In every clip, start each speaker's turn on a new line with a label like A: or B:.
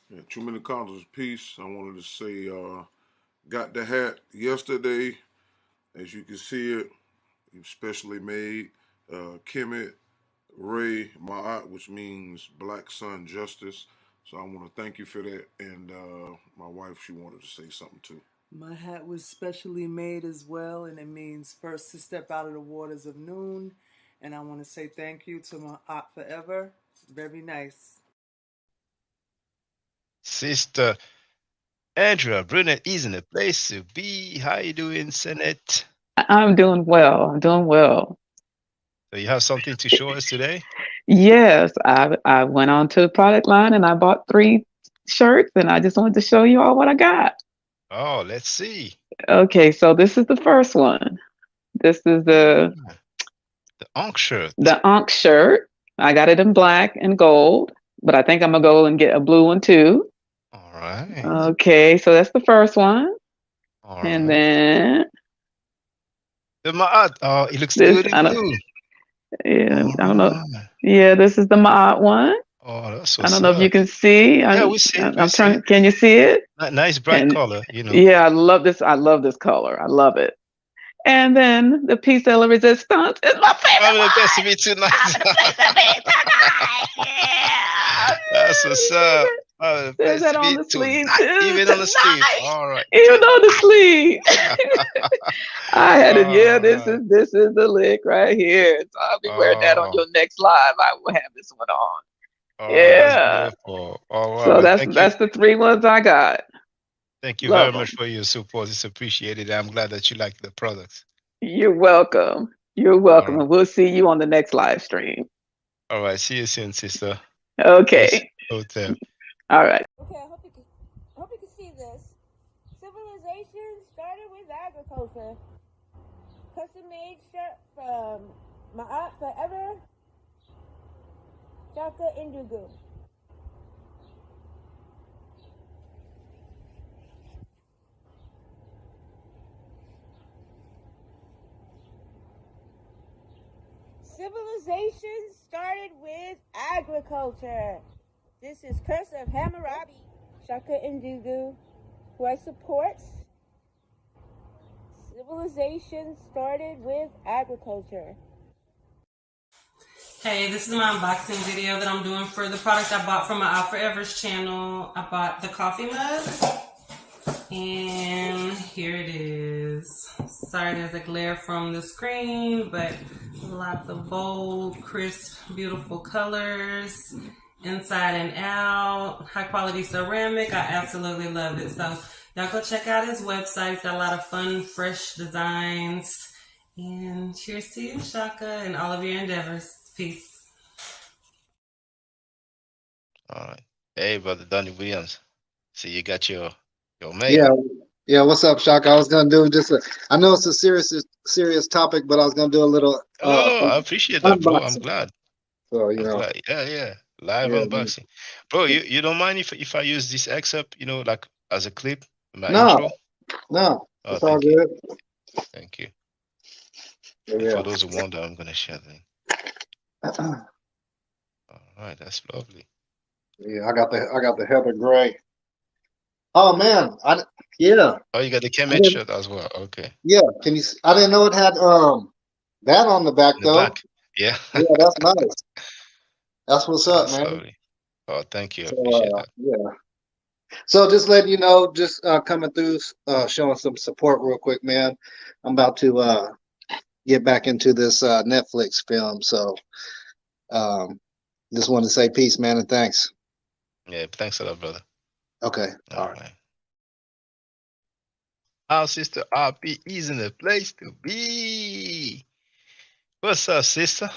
A: Yeah, too many colors. Peace. I wanted to say, got the hat yesterday. As you can see it, specially made. Kemet Ray Ma'at, which means Black Sun Justice. So I want to thank you for that. And my wife, she wanted to say something too.
B: My hat was specially made as well, and it means first to step out of the waters of noon. And I want to say thank you to my aunt forever. Very nice.
C: Sister Andrea Brunette is in a place to be. How you doing, Senate?
D: I'm doing well. I'm doing well.
C: So you have something to show us today?
D: Yes, I went on to the product line and I bought 3 shirts and I just wanted to show you all what I got.
C: Oh, let's see.
D: Okay, so this is the first one. This is
C: Ah, the Ankh shirt.
D: the Ankh shirt. I got it in black and gold, but I think I'm gonna go and get a blue one too.
C: All right.
D: Okay, so that's the first one.
C: All
D: And
C: right.
D: then
C: The Ma'at. Oh, it looks
D: this
C: good in
D: I don't
C: blue.
D: yeah,
C: All
D: I don't know.
C: right.
D: Yeah, this is the Ma'at one.
C: Oh, that's
D: I
C: what's
D: don't know if you
C: up.
D: can see.
C: Yeah, we see it. We
D: I'm
C: see
D: trying.
C: it.
D: Can you see it?
C: Nice bright
D: And
C: color,
D: yeah, I love this. I love this color. I love it. And then the piece de la resistance is my favorite
C: Having the best
D: one.
C: to meet tonight.
D: I'm gonna play some it tonight. Yeah,
C: That's what's up. Having the
D: there's
C: best
D: that
C: to
D: on
C: meet
D: the sleeve
C: tonight.
D: too.
C: Even on the sleeve.
D: Tonight,
C: All right.
D: even on the
C: Tonight.
D: sleeve. I had it. Yeah,
C: All
D: this
C: right.
D: is the lick right here. So I'll be wearing that on
C: Oh,
D: your next live. I will have this one on.
C: oh, that's
D: Yeah.
C: beautiful. Oh, wow.
D: So
C: Well,
D: that's the 3 ones I got.
C: thank you
D: Love
C: very much
D: them.
C: for your support. It's appreciated. I'm glad that you like the products.
D: You're welcome. You're
C: All
D: welcome,
C: right.
D: and we'll see you on the next live stream.
C: All right. See you soon, sister. Peace.
D: Okay.
C: Hotel.
D: All right.
E: Okay, I hope you can see this. Civilization started with agriculture. Custom made shirt from my aunt forever, Shaka Indugu. Civilization started with agriculture. This is Curse of Hammurabi, Shaka Indugu, who I support. Civilization started with agriculture.
F: Hey, this is my unboxing video that I'm doing for the product I bought from my Out Forever's channel. I bought the coffee mug, and here it is. Sorry there's a glare from the screen, but lots of bold, crisp, beautiful colors, inside and out, high quality ceramic. I absolutely love it. So y'all go check out his website. It's got a lot of fun, fresh designs. And cheers to you, Shaka, and all of your endeavors. Peace.
C: All right. Hey, brother Donnie Williams. See, you got your mail.
G: Yeah, yeah. What's up, Shaka? I was gonna do just I know it's a serious topic, but I was gonna do a little
C: No, I appreciate that, bro. I'm
G: unboxing.
C: glad.
G: So
C: I'm glad. Yeah. Live
G: yeah.
C: unboxing. Bro, you don't mind if I use this excerpt, like as a clip, my
G: No,
C: intro?
G: no,
C: Oh,
G: it's all
C: thank you.
G: good.
C: Thank you.
G: Yeah.
C: And for those who wonder, I'm gonna share the link. All right, that's lovely.
G: Yeah, I got the Heather Gray. Oh man, yeah.
C: Oh, you got the Kemet shirt as well. Okay.
G: Yeah, I didn't know it had that on the back
C: In the
G: though.
C: back. Yeah.
G: Yeah, that's nice. That's what's up,
C: That's
G: man.
C: lovely. Oh, thank you. I
G: So
C: appreciate that.
G: yeah. So just letting you know, just coming through, showing some support real quick, man. I'm about to get back into this Netflix film, so just wanted to say peace, man, and thanks.
C: Yeah, thanks a lot, brother.
G: Okay,
C: All right. Our sister RP is in the place to be. What's up, sister?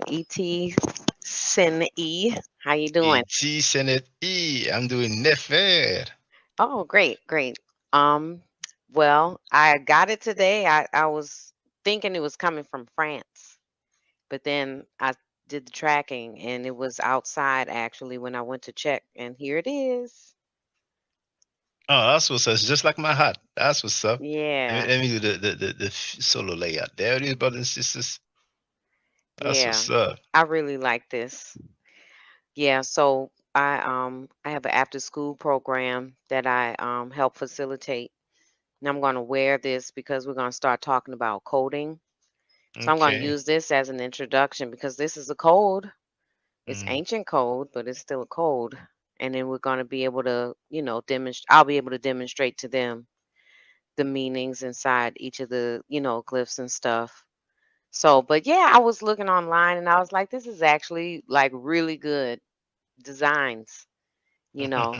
H: E.T. Sin E. How you doing?
C: E.T. Senate E. I'm doing Nefer.
H: Oh, great. Well, I got it today. I was thinking it was coming from France, but then I did the tracking and it was outside actually when I went to check, and here it is.
C: Oh, that's what's up. It's just like my hat. That's what's up.
H: Yeah.
C: Let me do the solo layout. There it is, brothers and sisters. That's
H: Yeah.
C: what's up.
H: I really like this. Yeah, so I have an after school program that I help facilitate. And I'm going to wear this because we're going to start talking about coding. So I'm going to
C: Okay.
H: use this as an introduction because this is a code. It's
C: Mm.
H: ancient code, but it's still a code. And then we're going to be able to, demonstrate. I'll be able to demonstrate to them the meanings inside each of the, glyphs and stuff. So, but yeah, I was looking online and I was like, this is actually like really good designs,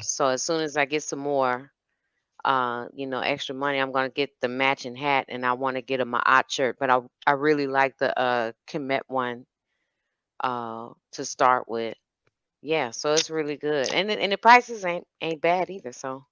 H: So as soon as I get some more, extra money, I'm gonna get the matching hat and I want to get a Ma'at shirt. But I really like the Kemet one to start with. Yeah, so it's really good. And the prices ain't bad either, so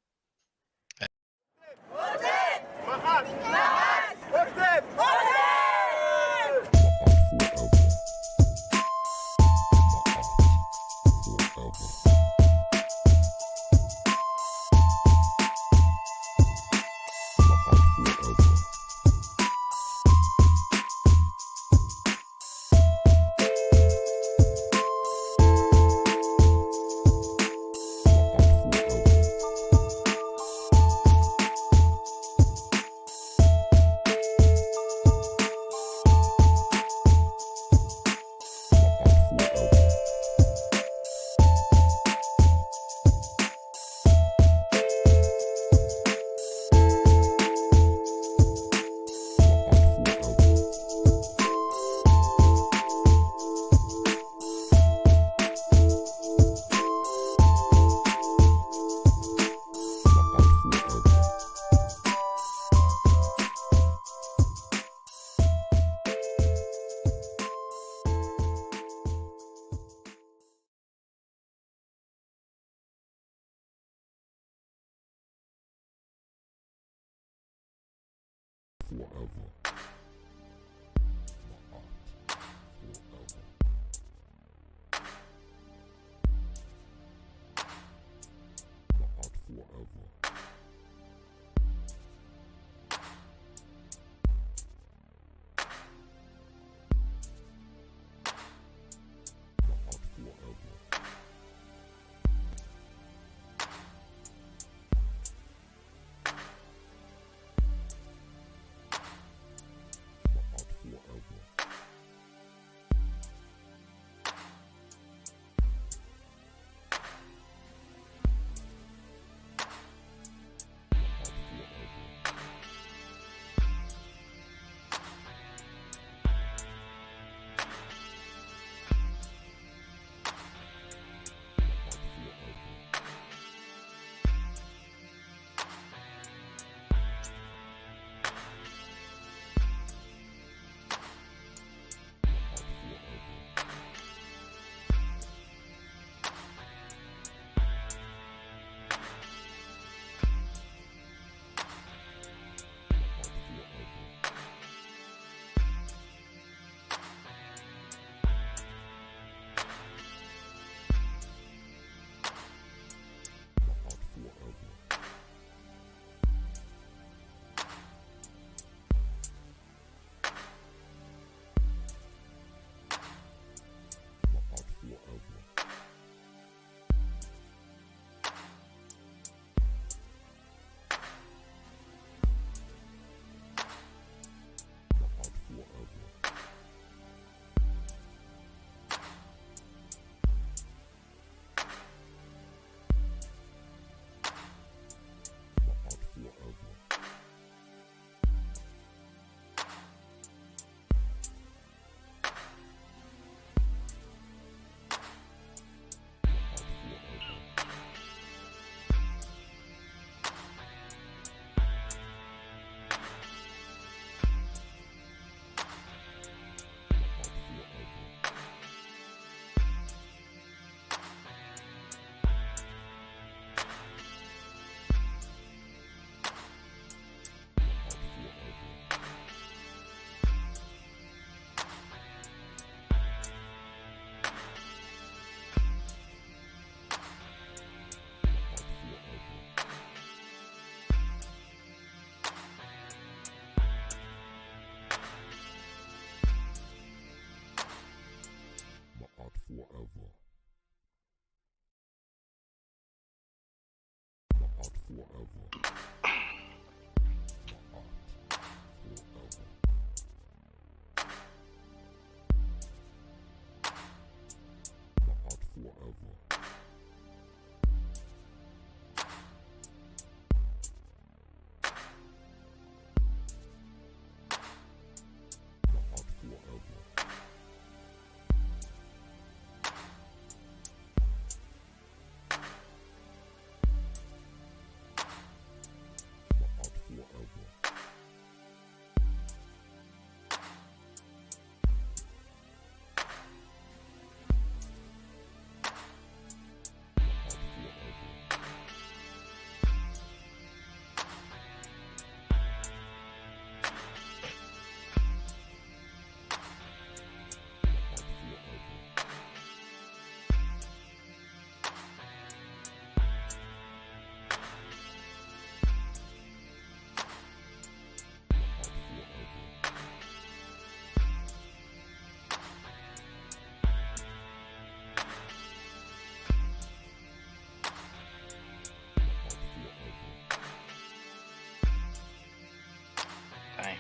C: Dang,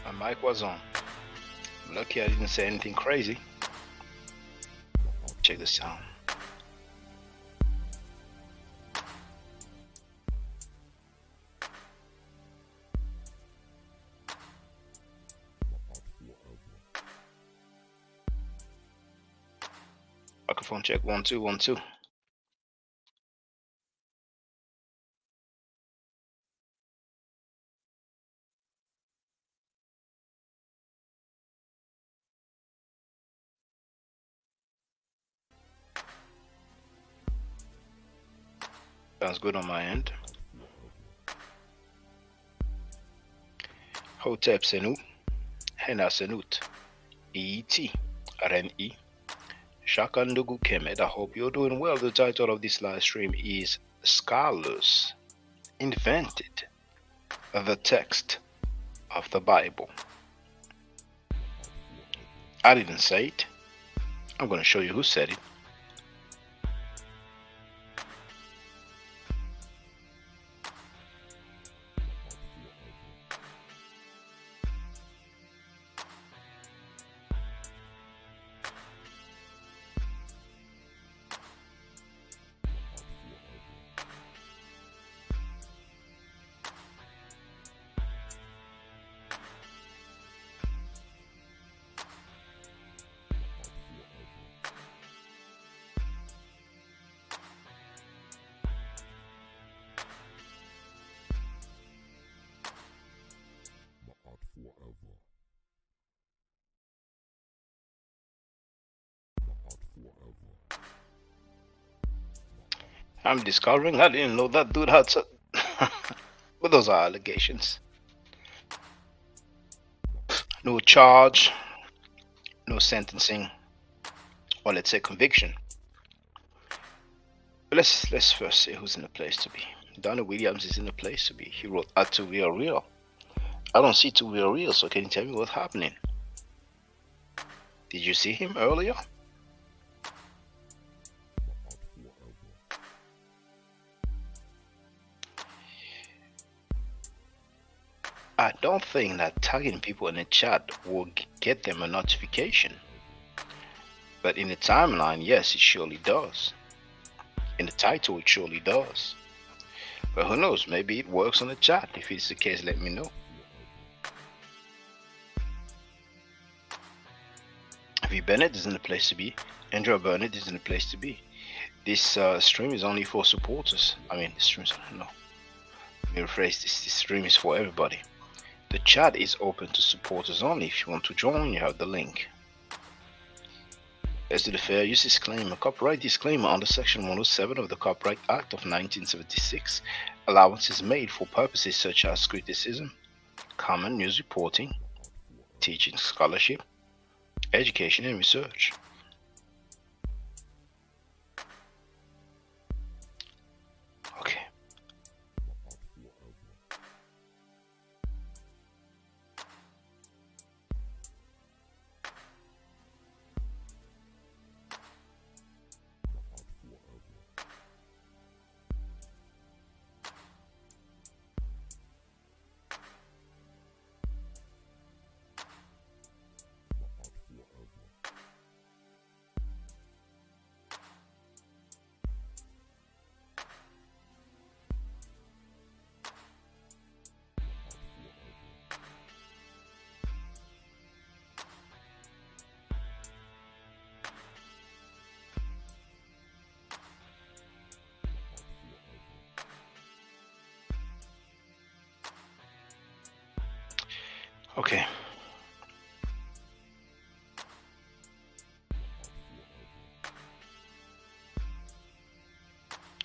C: my mic was on. Lucky I didn't say anything crazy. Check the sound. Microphone check 1 2 1 2. Sounds good on my end. Hotep Senu, Hena Senut, EET, RNE, Shakandugu Kemet. I hope you're doing well. The title of this live stream is Scholars Invented the Text of the Bible. I didn't say it. I'm going to show you who said it. I'm discovering I didn't know that dude had such. But those are allegations. No charge, no sentencing, or let's say conviction. But let's first say who's in the place to be. Donnie Williams is in the place to be. He wrote To We Are Real. I don't see To We Are Real, so can you tell me what's happening? Did you see him earlier? I don't think that tagging people in the chat will get them a notification. But in the timeline, yes, it surely does. In the title, it surely does. But who knows, maybe it works on the chat. If it's the case, let me know. V Bennett is in the place to be. Andrew Burnett is in the place to be. This stream is only for supporters. I mean, the stream's no. Let me rephrase this. This stream is for everybody. The chat is open to supporters only. If you want to join, you have the link. Let's do the fair use disclaimer. Copyright disclaimer under Section 107 of the Copyright Act of 1976. Allowance is made for purposes such as criticism, common news reporting, teaching, scholarship, education, and research. Okay.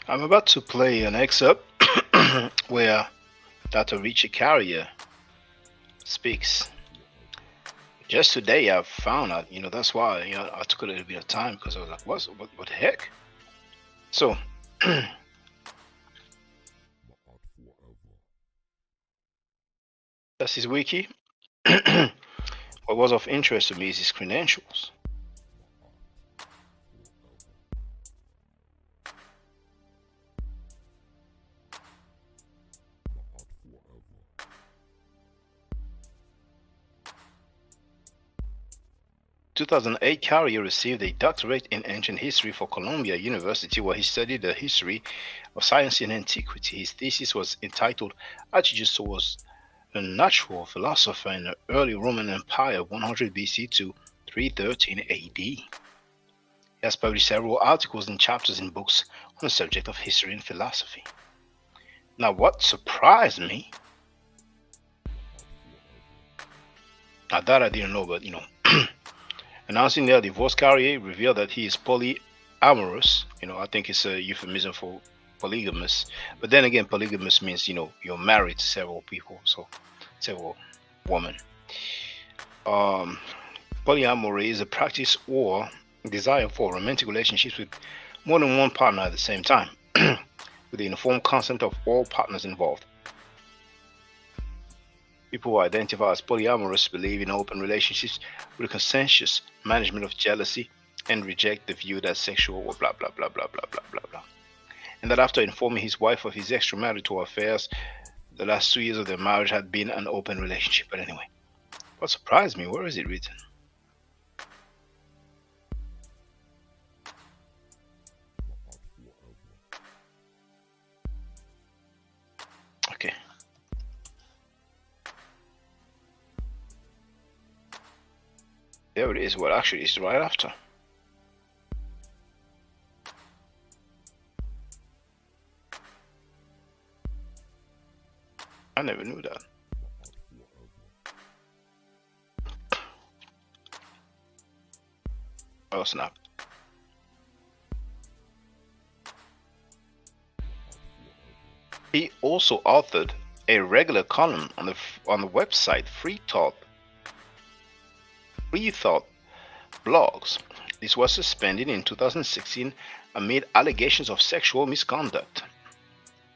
C: I'm about to play an excerpt where Dr. Richard Carrier speaks. Just today, I found out, that's why, I took a little bit of time because I was like, what the heck? So, that's his wiki. What was of interest to me is his credentials. 2008, Carrier received a doctorate in ancient history from Columbia University, where he studied the history of science and antiquity. His thesis was entitled Attitudes Towards a Natural Philosopher in the Early Roman Empire, 100 BC to 313 AD. He has published several articles and chapters in books on the subject of history and philosophy. Now, what surprised me, now that I didn't know, but announcing their divorce, Carrier revealed that he is polyamorous. I think it's a euphemism for polygamous. But then again, polygamous means, you're married to several people, so several women. Polyamory is a practice or desire for romantic relationships with more than one partner at the same time, with the informed consent of all partners involved. People who identify as polyamorous believe in open relationships with a conscientious management of jealousy and reject the view that sexual or blah blah blah blah blah blah blah blah. And that after informing his wife of his extramarital affairs, the last 2 years of their marriage had been an open relationship. But anyway, what surprised me, where is it written? Okay. There it is. Well, actually, it's right after. I never knew that. Oh, snap. He also authored a regular column on the website Free Thought Blogs. This was suspended in 2016 amid allegations of sexual misconduct.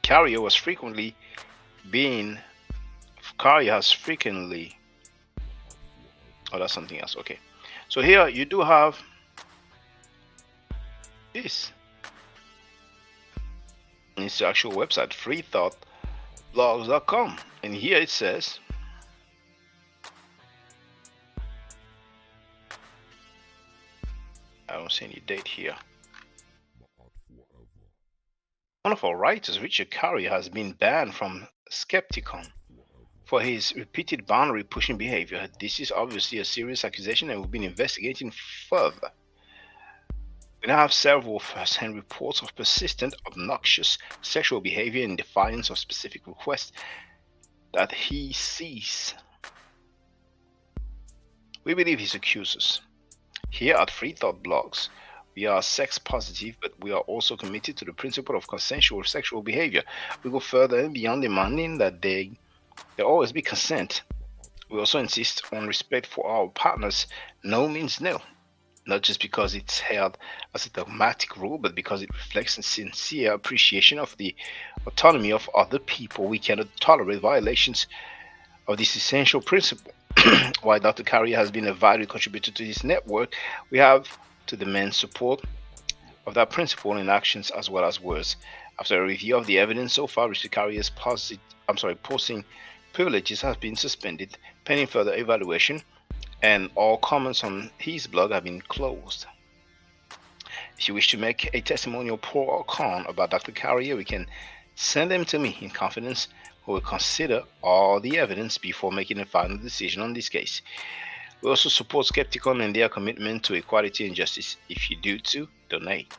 C: Carrier has frequently. Oh, that's something else. Okay, so here you do have this. It's the actual website, freethoughtblogs.com, and here it says, I don't see any date here. One of our writers, Richard Carrier, has been banned from Skepticon for his repeated boundary-pushing behavior. This is obviously a serious accusation and we've been investigating further. We now have several first-hand reports of persistent, obnoxious sexual behavior in defiance of specific requests that he sees. We believe his accusers. Here at Free Thought Blogs, we are sex positive, but we are also committed to the principle of consensual sexual behavior. We go further and beyond demanding that there always be consent. We also insist on respect for our partners. No means no. Not just because it's held as a dogmatic rule, but because it reflects a sincere appreciation of the autonomy of other people. We cannot tolerate violations of this essential principle. While Dr. Carrier has been a vital contributor to this network, we have to demand support of that principle in actions as well as words. After a review of the evidence so far, Richard Carrier's posting privileges has been suspended pending further evaluation, and all comments on his blog have been closed. If you wish to make a testimonial pro or con about Dr. Carrier, we can send them to me in confidence. We will consider all the evidence before making a final decision on this case. We also support Skepticon and their commitment to equality and justice. If you do too, donate.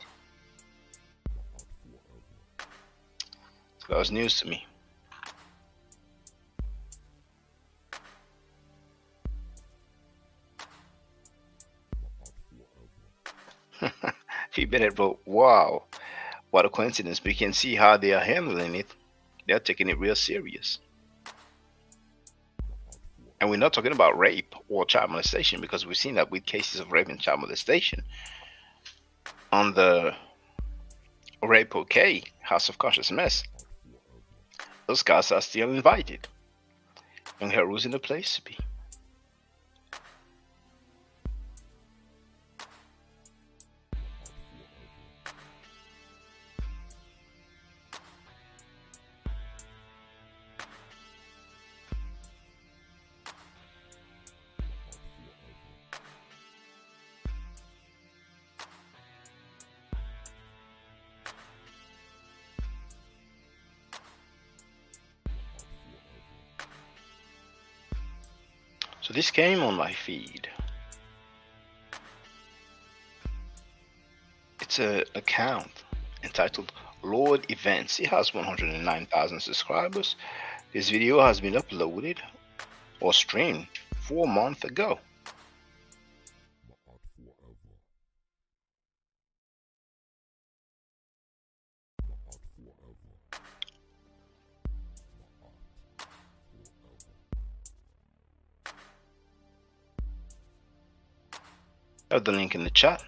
C: So that was news to me. P. Bennett wrote, wow, What a coincidence. We can see how they are handling it. They're taking it real serious. And we're not talking about rape or child molestation, because we've seen that with cases of rape and child molestation on the Rape OK House of Conscious Mess. Those guys are still invited. Young Heru's in the place to be. So this came on my feed. It's an account entitled Lord Events. It has 109,000 subscribers. This video has been uploaded or streamed 4 months ago. I have the link in the chat.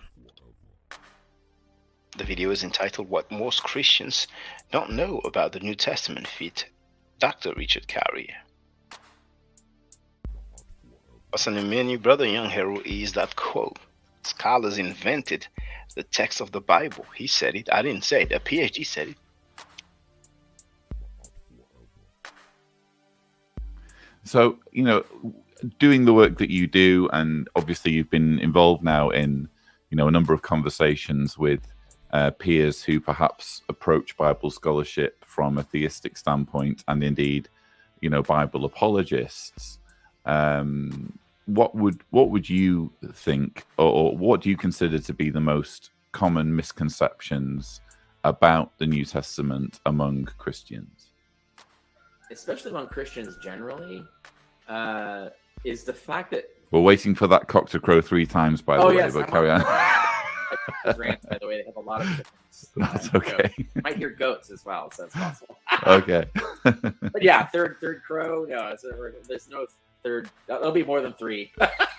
C: The video is entitled What Most Christians Don't Know About the New Testament, feat. Dr. Richard Carrier. What's on the menu, Brother Young Heru, is that quote. Scholars invented the text of the Bible. He said it. I didn't say it. A PhD said it.
I: So, you know, doing the work that you do, and obviously you've been involved now in, you know, a number of conversations with peers who perhaps approach Bible scholarship from a theistic standpoint, and indeed, you know, Bible apologists. What would you think, or what do you consider to be the most common misconceptions about the New Testament among Christians?
J: Especially among Christians generally, is the fact that
I: we're waiting for that cock to crow 3 times, by the way.
J: Yes,
I: but carry on.
J: Rant, by the way, they have a lot of chickens.
I: That's okay.
J: Might hear goats as well, so that's possible.
I: Okay.
J: But yeah, third crow. No, there's no third. There'll be more than 3.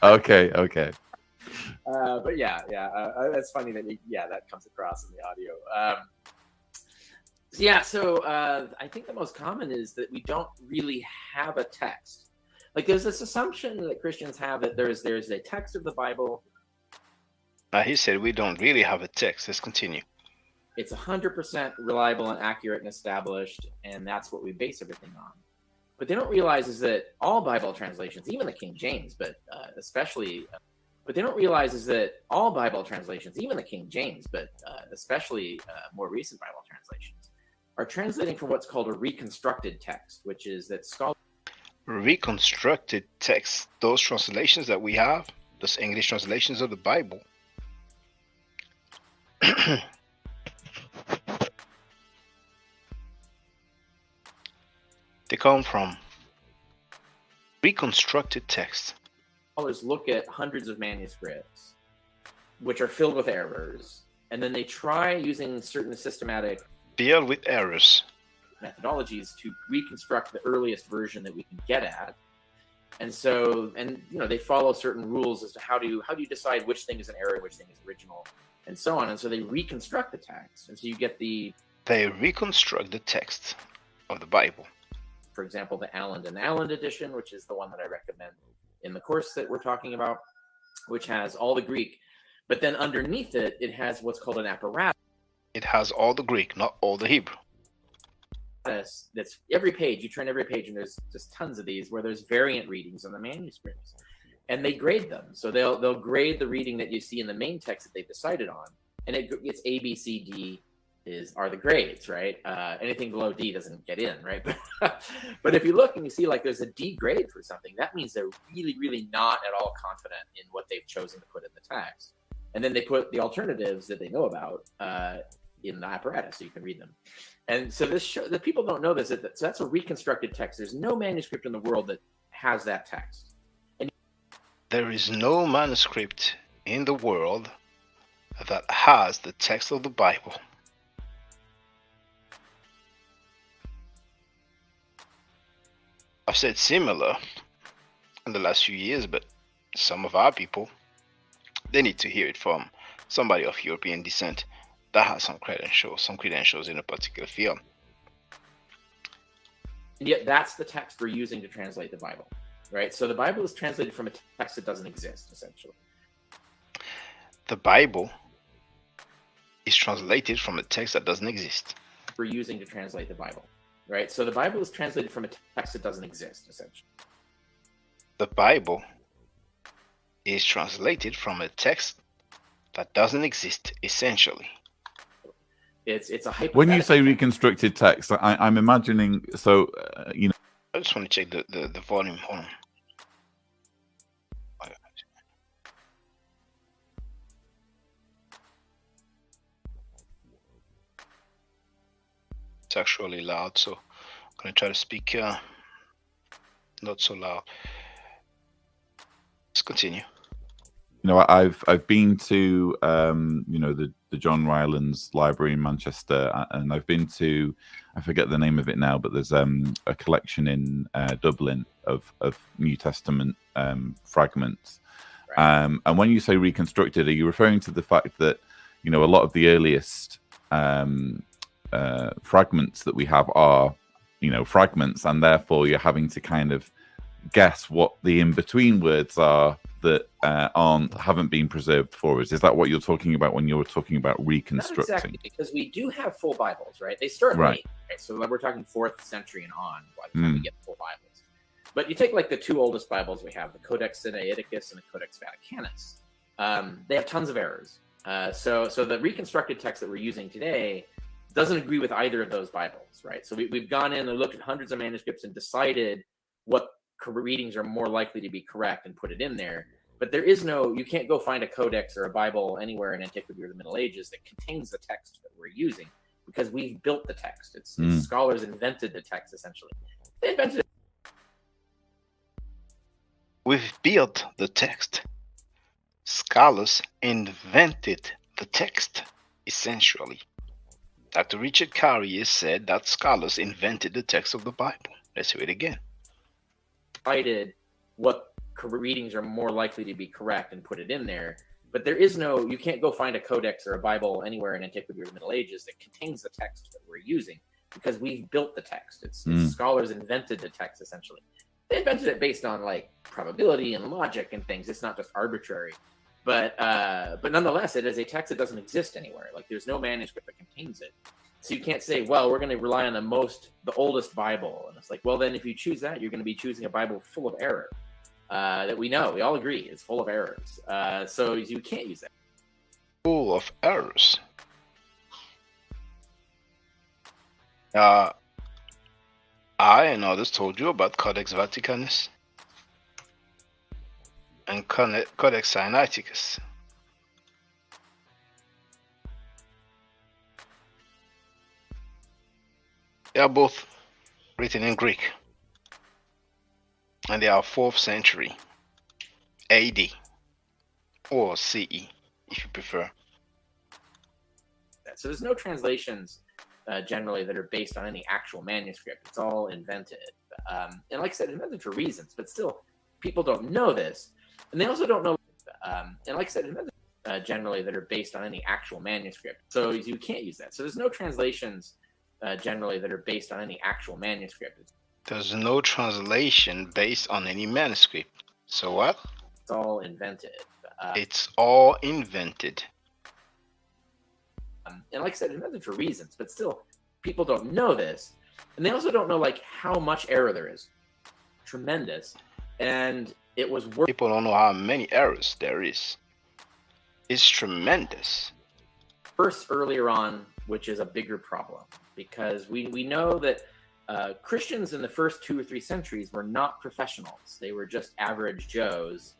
I: Okay.
J: But yeah. That's funny that that comes across in the audio. So I think the most common is that we don't really have a text. Like there's this assumption that Christians have that there's a text of the Bible.
C: He said we don't really have a text. Let's continue.
J: It's 100% reliable and accurate and established, and that's what we base everything on. What they don't realize is that all Bible translations, even the King James, but especially more recent Bible translations, are translating from what's called a reconstructed text, which is that scholars
C: reconstructed text, those translations that we have, those English translations of the Bible. They come from reconstructed text.
J: Scholars look at hundreds of manuscripts, which are filled with errors, and then they try using certain systematic
C: filled with errors
J: methodologies to reconstruct the earliest version that we can get at. And so, they follow certain rules as to how do you decide which thing is an error, which thing is original, and so on. And so they reconstruct the text. And so you get they
C: reconstruct the text of the Bible.
J: For example, the Allen and Allen edition, which is the one that I recommend in the course that we're talking about, which has all the Greek, but then underneath it, it has what's called an apparatus.
C: It has all the Greek, not all the Hebrew.
J: That's every page. You turn every page, and there's just tons of these where there's variant readings on the manuscripts, and they grade them. So they'll grade the reading that you see in the main text that they've decided on, and it's A, B, C, D are the grades, right? Anything below D doesn't get in, right? But if you look and you see like there's a D grade for something, that means they're really, really not at all confident in what they've chosen to put in the text, and then they put the alternatives that they know about in the apparatus so you can read them. And so the people don't know this. So that's a reconstructed text. There's no manuscript in the world that has that text. And
C: there is no manuscript in the world that has the text of the Bible. I've said similar in the last few years, but some of our people, they need to hear it from somebody of European descent that has some credentials in a particular field.
J: And yet that's the text we're using to translate the Bible, right? So the Bible is translated from a text that doesn't exist, essentially.
C: The Bible is translated from a text that doesn't exist.
J: We're using to translate the Bible, right? So the Bible is translated from a text that doesn't exist, essentially.
C: The Bible is translated from a text that doesn't exist, essentially.
J: It's a hypothetical.
I: When you say reconstructed text, I'm imagining. So you know,
C: I just want to check the volume. Hold on. It's actually loud, so I'm gonna try to speak not so loud. Let's continue.
I: You know, I've been to you know, the John Rylands Library in Manchester, and I've been to, I forget the name of it now, but there's a collection in Dublin of New Testament fragments. Right. And when you say reconstructed, are you referring to the fact that, you know, a lot of the earliest fragments that we have are, you know, fragments, and therefore you're having to kind of guess what the in-between words are that haven't been preserved for us? Is that what you're talking about when you're talking about reconstructing?
J: Not exactly, because we do have full Bibles, right? They start late, right? So we're talking 4th century and on by the time we get full Bibles. But you take like the two oldest Bibles we have, the Codex Sinaiticus and the Codex Vaticanus. They have tons of errors. So the reconstructed text that we're using today doesn't agree with either of those Bibles, right? So we've gone in and looked at hundreds of manuscripts and decided what readings are more likely to be correct and put it in there. But there is no, you can't go find a codex or a Bible anywhere in antiquity or the Middle Ages that contains the text that we're using, because we've built the text. It's scholars invented the text, essentially. They invented it.
C: We've built the text. Scholars invented the text, essentially. Dr. Richard Carrier said that scholars invented the text of the Bible. Let's hear it again.
J: Decided what readings are more likely to be correct and put it in there. But there is no, you can't go find a codex or a Bible anywhere in antiquity or the Middle Ages that contains the text that we're using, because we've built the text. It's scholars invented the text, essentially. They invented it based on like probability and logic and things. It's not just arbitrary. But nonetheless, it is a text that doesn't exist anywhere. Like there's no manuscript that contains it. So you can't say, well, we're going to rely on the oldest Bible. And it's like, well, then if you choose that, you're going to be choosing a Bible full of error that we know, we all agree is full of errors. So you can't use that.
C: Full of errors. I and others told you about Codex Vaticanus and Codex Sinaiticus. They are both written in Greek, and they are 4th century AD or CE, if you prefer.
J: So there's no translations generally that are based on any actual manuscript. It's all invented. And like I said, invented for reasons, but still, people don't know this. And they also don't know, and like I said, invented generally that are based on any actual manuscript. So you can't use that. So there's no translations generally that are based on any actual manuscript.
C: There's no translation based on any manuscript. So what?
J: It's all invented.
C: It's all invented.
J: And like I said, invented for reasons, but still, people don't know this. And they also don't know like how much error there is. Tremendous. And it was worth.
C: People don't know how many errors there is. It's tremendous.
J: First, earlier on, which is a bigger problem, because we know that Christians in the first 2 or 3 centuries were not professionals. They were just average Joes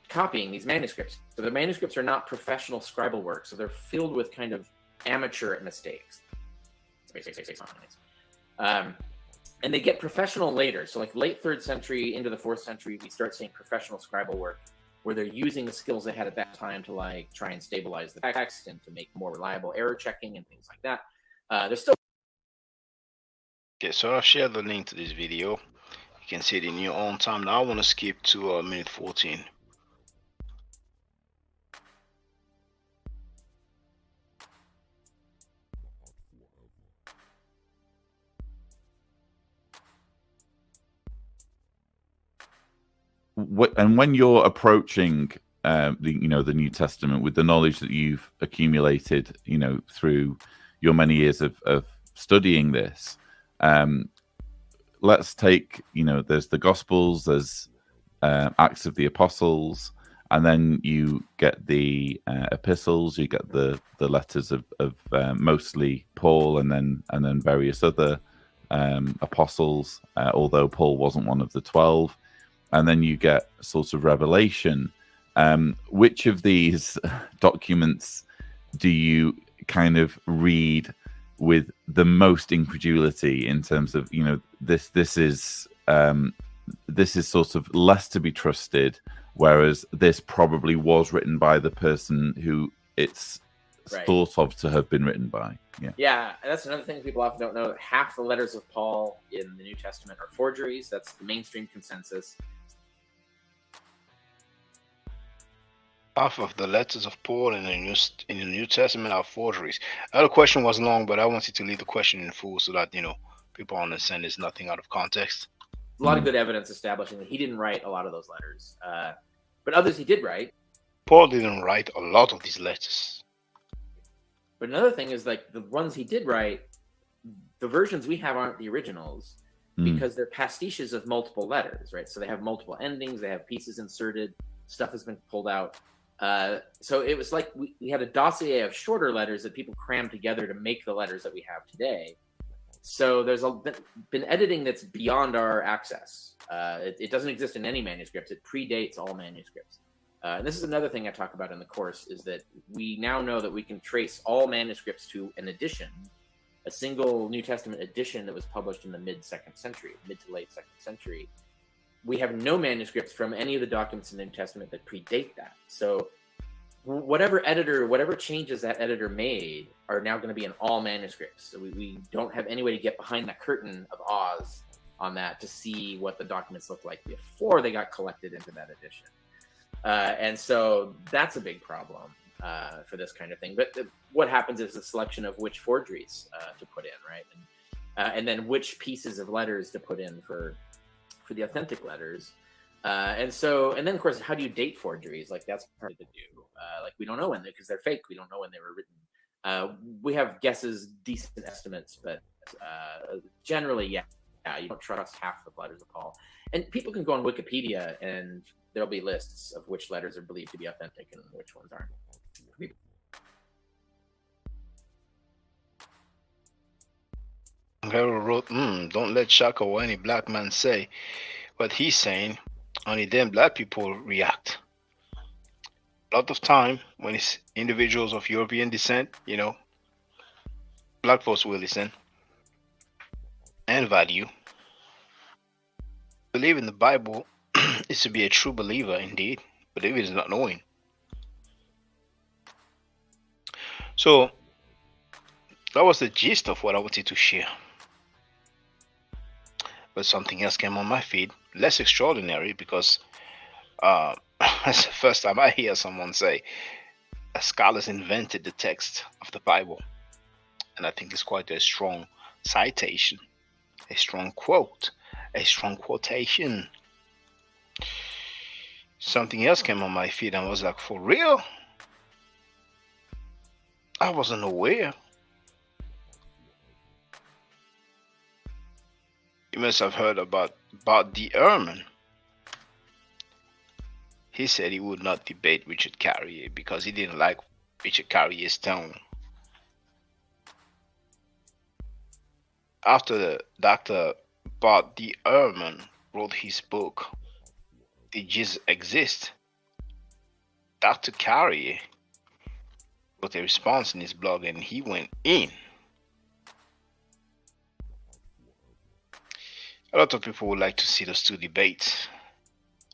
J: copying these manuscripts. So the manuscripts are not professional scribal work. So they're filled with kind of amateur mistakes. And they get professional later. So like late 3rd century into the 4th century, we start seeing professional scribal work where they're using the skills they had at that time to like try and stabilize the text and to make more reliable error checking and things like that. There's still.
C: Okay, so I'll share the link to this video. You You can see it in your own time. Now I want to skip to minute 14.
I: And when you're approaching the New Testament with the knowledge that you've accumulated, through your many years of studying this, let's take, there's the Gospels, there's Acts of the Apostles, and then you get the epistles, you get the letters of mostly Paul, and then various other apostles, although Paul wasn't one of the 12. And then you get sort of Revelation. Which of these documents do you kind of read with the most incredulity in terms of, this is sort of less to be trusted, whereas this probably was written by the person who it's thought of to have been written by?
J: Yeah, and that's another thing people often don't know. Half the letters of Paul in the New Testament are forgeries. That's the mainstream consensus.
C: Half of the letters of Paul in the New Testament are forgeries. The question was long, but I wanted to leave the question in full so that people understand there's nothing out of context.
J: A lot of good evidence establishing that he didn't write a lot of those letters, but others he did write.
C: Paul didn't write a lot of these letters.
J: But another thing is, like, the ones he did write, the versions we have aren't the originals because they're pastiches of multiple letters, right? So they have multiple endings, they have pieces inserted, stuff has been pulled out. So it was like we had a dossier of shorter letters that people crammed together to make the letters that we have today. So there's been editing that's beyond our access. It doesn't exist in any manuscripts. It predates all manuscripts. And this is another thing I talk about in the course, is that we now know that we can trace all manuscripts to an edition, a single New Testament edition that was published in the mid to late 2nd century. We have no manuscripts from any of the documents in the New Testament that predate that. So whatever changes that editor made are now going to be in all manuscripts. So we don't have any way to get behind that curtain of Oz on that to see what the documents looked like before they got collected into that edition. And so that's a big problem for this kind of thing. But what happens is a selection of which forgeries to put in, right? And then which pieces of letters to put in for the authentic letters. And then of course, how do you date forgeries? Like, that's hard to do. Like, we don't know when because they're fake. We don't know when they were written. We have guesses, decent estimates, but generally, yeah, you don't trust half the letters of Paul. And people can go on Wikipedia and there'll be lists of which letters are believed to be authentic and which ones aren't.
C: Guerrero wrote, don't let Shaka or any black man say what he's saying. Only then black people react. A lot of time when it's individuals of European descent, black folks will listen and value. Believe in the Bible is to be a true believer indeed. Believe it is not knowing. So that was the gist of what I wanted to share. But something else came on my feed, less extraordinary, because that's the first time I hear someone say a scholars invented the text of the Bible. And I think it's quite a strong citation, a strong quote, a strong quotation. Something else came on my feed and I was like, for real? I wasn't aware. You must have heard about D. Ehrman. He said he would not debate Richard Carrier because he didn't like Richard Carrier's tone. After Dr. Bart D. Ehrman wrote his book, Did Jesus Exist?, Dr. Carrier wrote a response in his blog and he went in. A lot of people would like to see those two debates.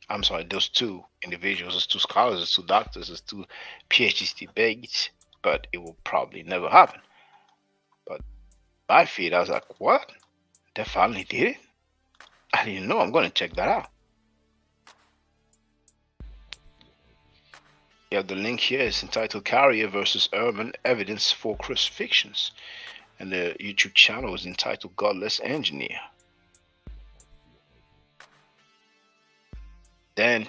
C: I'm sorry, those two individuals, those two scholars, those two doctors, those two PhDs debates, but it will probably never happen. But my feed, I was like, what? They finally did it? I didn't know. I'm going to check that out. You have the link here. It's entitled Carrier versus Urban Evidence for Crucifixions. And the YouTube channel is entitled Godless Engineer. Then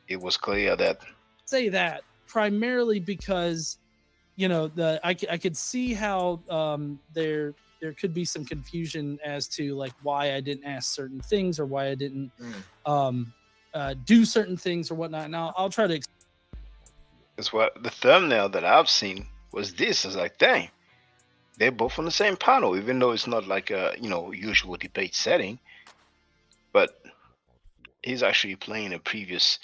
C: it was clear that
K: say that primarily because, you know, I could see how there could be some confusion as to like why I didn't ask certain things or why I didn't do certain things or whatnot. Now I'll try to.
C: It's what the thumbnail that I've seen was this. I was like, dang, they're both on the same panel, even though it's not like a usual debate setting. But he's actually playing a previous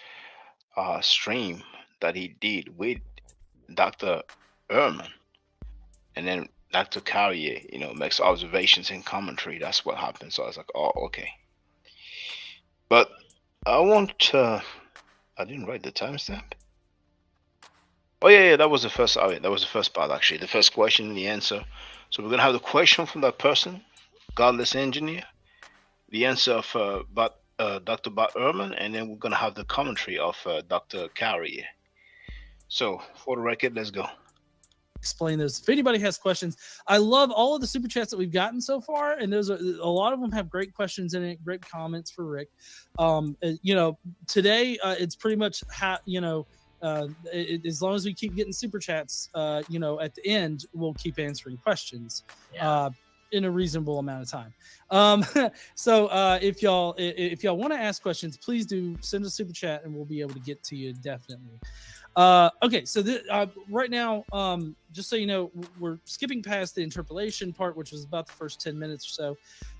C: stream that he did with Dr. Ehrman, and then Dr. Carrier, makes observations and commentary. That's what happened. So I was like, oh, okay. But I didn't write the timestamp. Oh yeah, that was the first. Oh, yeah, that was the first part actually. The first question, the answer. So we're gonna have the question from that person, Godless Engineer, the answer of Dr. Bart Ehrman, and then we're gonna have the commentary of Dr. Carrier. So for the record, let's go.
K: Explain this. If anybody has questions, I love all of the super chats that we've gotten so far, and there's a lot of them have great questions in it, great comments for Rick. Today it's pretty much as long as we keep getting super chats, at the end we'll keep answering questions in a reasonable amount of time. So if y'all want to ask questions, please do send a super chat and we'll be able to get to you definitely. Okay, so right now, just so you know, we're skipping past the interpolation part, which was about the first 10 minutes or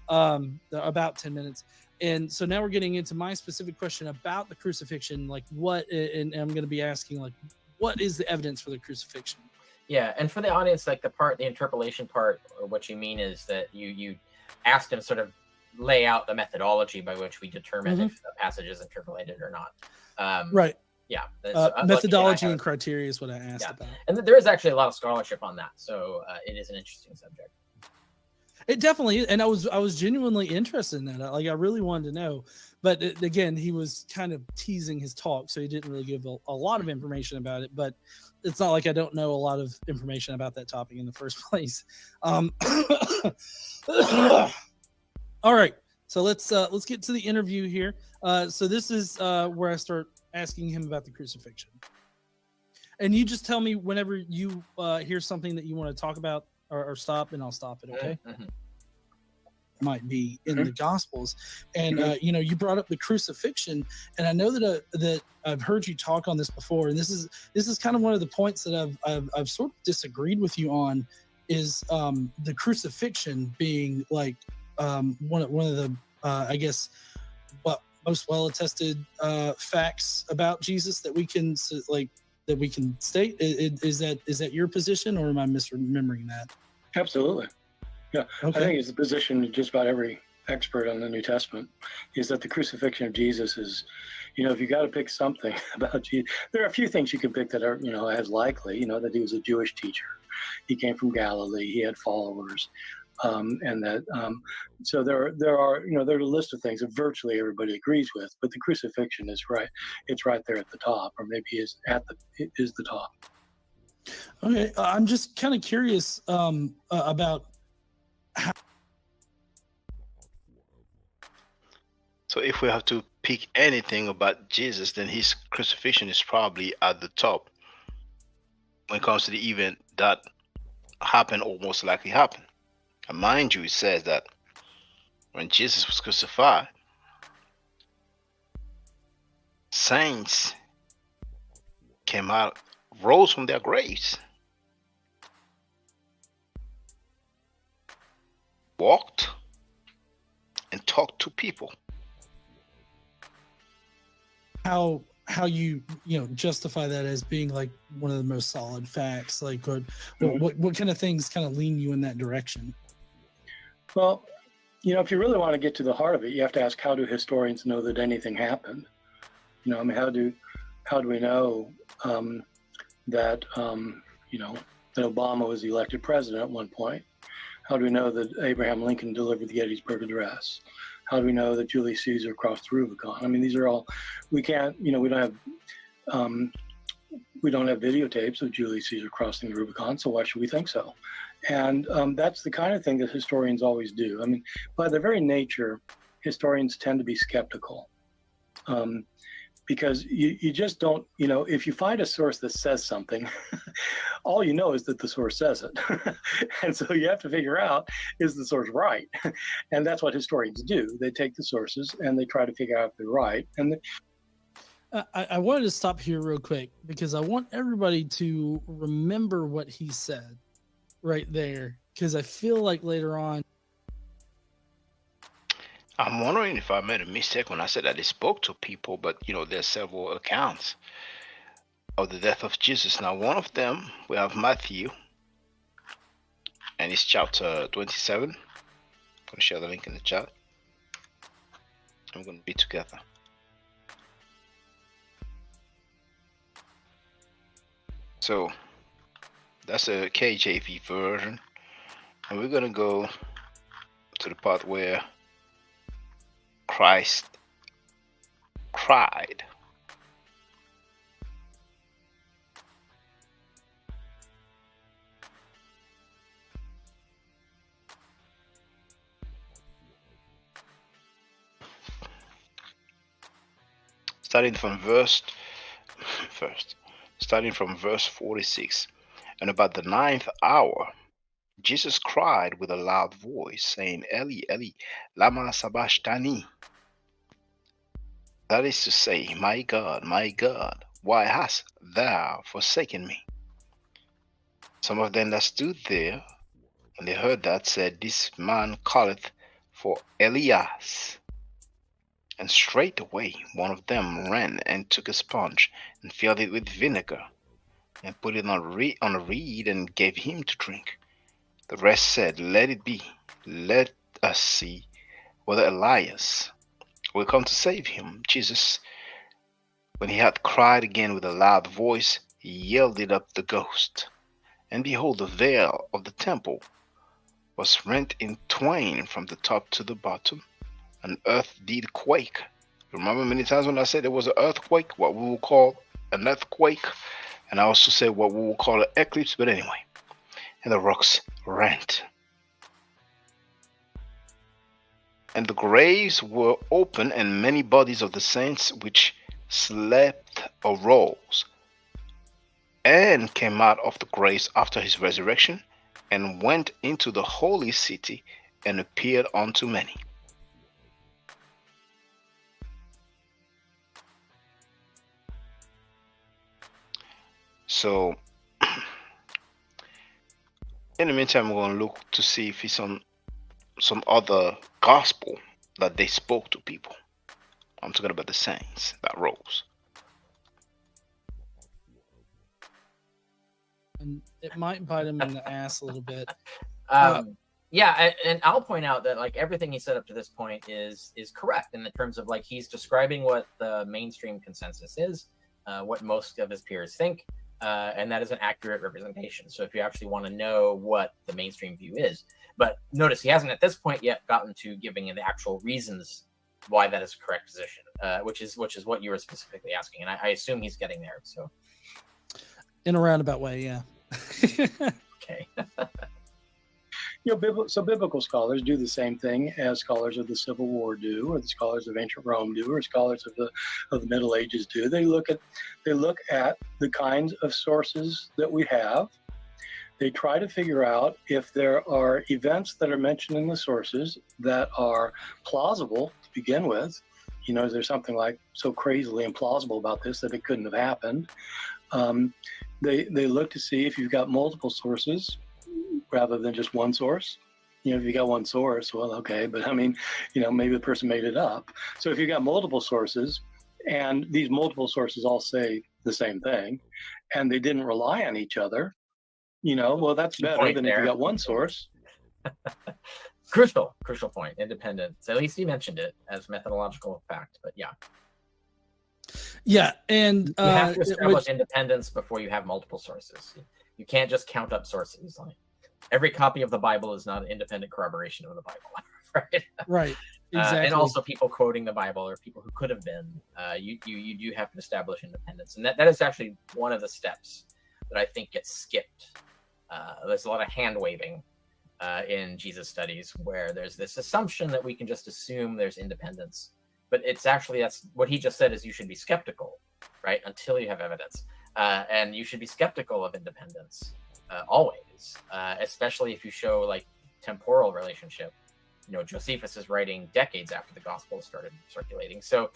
K: so, about 10 minutes. And so now we're getting into my specific question about the crucifixion, like and I'm going to be asking, like, what is the evidence for the crucifixion?
J: Yeah, and for the audience, like the interpolation part, or what you mean is that you asked him sort of lay out the methodology by which we determine if the passage is interpolated or not.
K: Right.
J: Yeah.
K: Methodology and criteria is what I asked about.
J: And there is actually a lot of scholarship on that. So it is an interesting subject.
K: It definitely is. And I was genuinely interested in that. Like, I really wanted to know. But again, he was kind of teasing his talk, so he didn't really give a lot of information about it. But it's not like I don't know a lot of information about that topic in the first place. All right. So let's get to the interview here. So this is where I start asking him about the crucifixion. And you just tell me whenever you hear something that you want to talk about or stop, and I'll stop it, okay? Mm-hmm. Might be in the Gospels. And, you brought up the crucifixion, and I know that I've heard you talk on this before, and this is kind of one of the points that I've sort of disagreed with you on, is the crucifixion being like one of the, I guess, most well-attested facts about Jesus that we can state. Is that your position, or am I misremembering that?
L: Absolutely. Yeah. Okay. I think it's the position of just about every expert on the New Testament, is that the crucifixion of Jesus is, if you got to pick something about Jesus, there are a few things you can pick that are, as likely, that he was a Jewish teacher. He came from Galilee. He had followers. And that, so there are a list of things that virtually everybody agrees with, but the crucifixion is right. It's right there at the top, or maybe is the top.
K: Okay. I'm just kind of curious, about how.
C: So if we have to pick anything about Jesus, then his crucifixion is probably at the top when it comes to the event that happened, or most likely happened. And mind you, it says that when Jesus was crucified, saints came out, rose from their graves, walked, and talked to people.
K: How you justify that as being like one of the most solid facts? Like, what kind of things kind of lean you in that direction?
L: Well, if you really want to get to the heart of it, you have to ask, how do historians know that anything happened? How do we know that Obama was elected president at one point? How do we know that Abraham Lincoln delivered the Gettysburg Address? How do we know that Julius Caesar crossed the Rubicon? I mean, these are all, we can't, we don't have videotapes of Julius Caesar crossing the Rubicon, so why should we think so? And that's the kind of thing that historians always do. I mean, by their very nature, historians tend to be skeptical. Because you just don't, if you find a source that says something, all you know is that the source says it. And so you have to figure out, is the source right? And that's what historians do. They take the sources and they try to figure out if they're right. And
K: I wanted to stop here real quick because I want everybody to remember what he said right there, because I feel like later on,
C: I'm wondering if I made a mistake when I said that he spoke to people, but there's several accounts of the death of Jesus. Now, one of them, we have Matthew, and it's chapter 27. I'm going to share the link in the chat. I'm going to be together. So, that's a KJV version, and we're going to go to the part where Christ cried. Starting from verse 46. And about the 9th hour, Jesus cried with a loud voice, saying, Eli, Eli, lama sabachthani. That is to say, my God, why hast thou forsaken me? Some of them that stood there, when they heard that, said, This man calleth for Elias. And straightway one of them ran and took a sponge and filled it with vinegar and put it on a reed and gave him to drink. The rest said, Let it be. Let us see whether Elias will come to save him. Jesus, when he had cried again with a loud voice, he yielded up the ghost. And behold, the veil of the temple was rent in twain from the top to the bottom, and earth did quake. Remember many times when I said there was an earthquake, what we will call an earthquake, and I also said what we will call an eclipse, but anyway, and the rocks rent. And the graves were open, and many bodies of the saints which slept arose, and came out of the graves after his resurrection, and went into the holy city, and appeared unto many. So, in the meantime, we're going to look to see if it's on some other gospel that they spoke to people. I'm talking about the saints that rose.
K: and it might bite him in the ass a little bit.
J: Yeah, and I'll point out that like everything he said up to this point is correct in the terms of like he's describing what the mainstream consensus is, what most of his peers think, and that is an accurate representation. So if you actually want to know what the mainstream view is, but notice he hasn't at this point yet gotten to giving the actual reasons why that is a correct position, which is what you were specifically asking, and I assume he's getting there. So
K: in a roundabout way, yeah.
J: Okay.
L: So biblical scholars do the same thing as scholars of the Civil War do, or the scholars of ancient Rome do, or scholars of the Middle Ages do. They look at the kinds of sources that we have. They try to figure out if there are events that are mentioned in the sources that are plausible to begin with. You know, is there something like so crazily implausible about this that it couldn't have happened? They look to see if you've got multiple sources rather than just one source. You know, if you got one source, well, okay, but I mean, you know, maybe the person made it up. So if you got multiple sources and these multiple sources all say the same thing and they didn't rely on each other, you know, well, that's better than if you got one source.
J: Crucial point, independence. At least he mentioned it as methodological fact, but yeah.
K: Yeah, and
J: you have to establish independence before you have multiple sources. You can't just count up sources. Like every copy of the Bible is not an independent corroboration of the Bible, right?
K: Right. Exactly.
J: And also people quoting the Bible or people who could have been. You do have to establish independence, and that is actually one of the steps that I think gets skipped. There's a lot of hand waving in Jesus studies where there's this assumption that we can just assume there's independence, but it's actually, that's what he just said, is you should be skeptical, right, until you have evidence, and you should be skeptical of independence always, especially if you show like temporal relationship. You know, Josephus is writing decades after the Gospels started circulating, so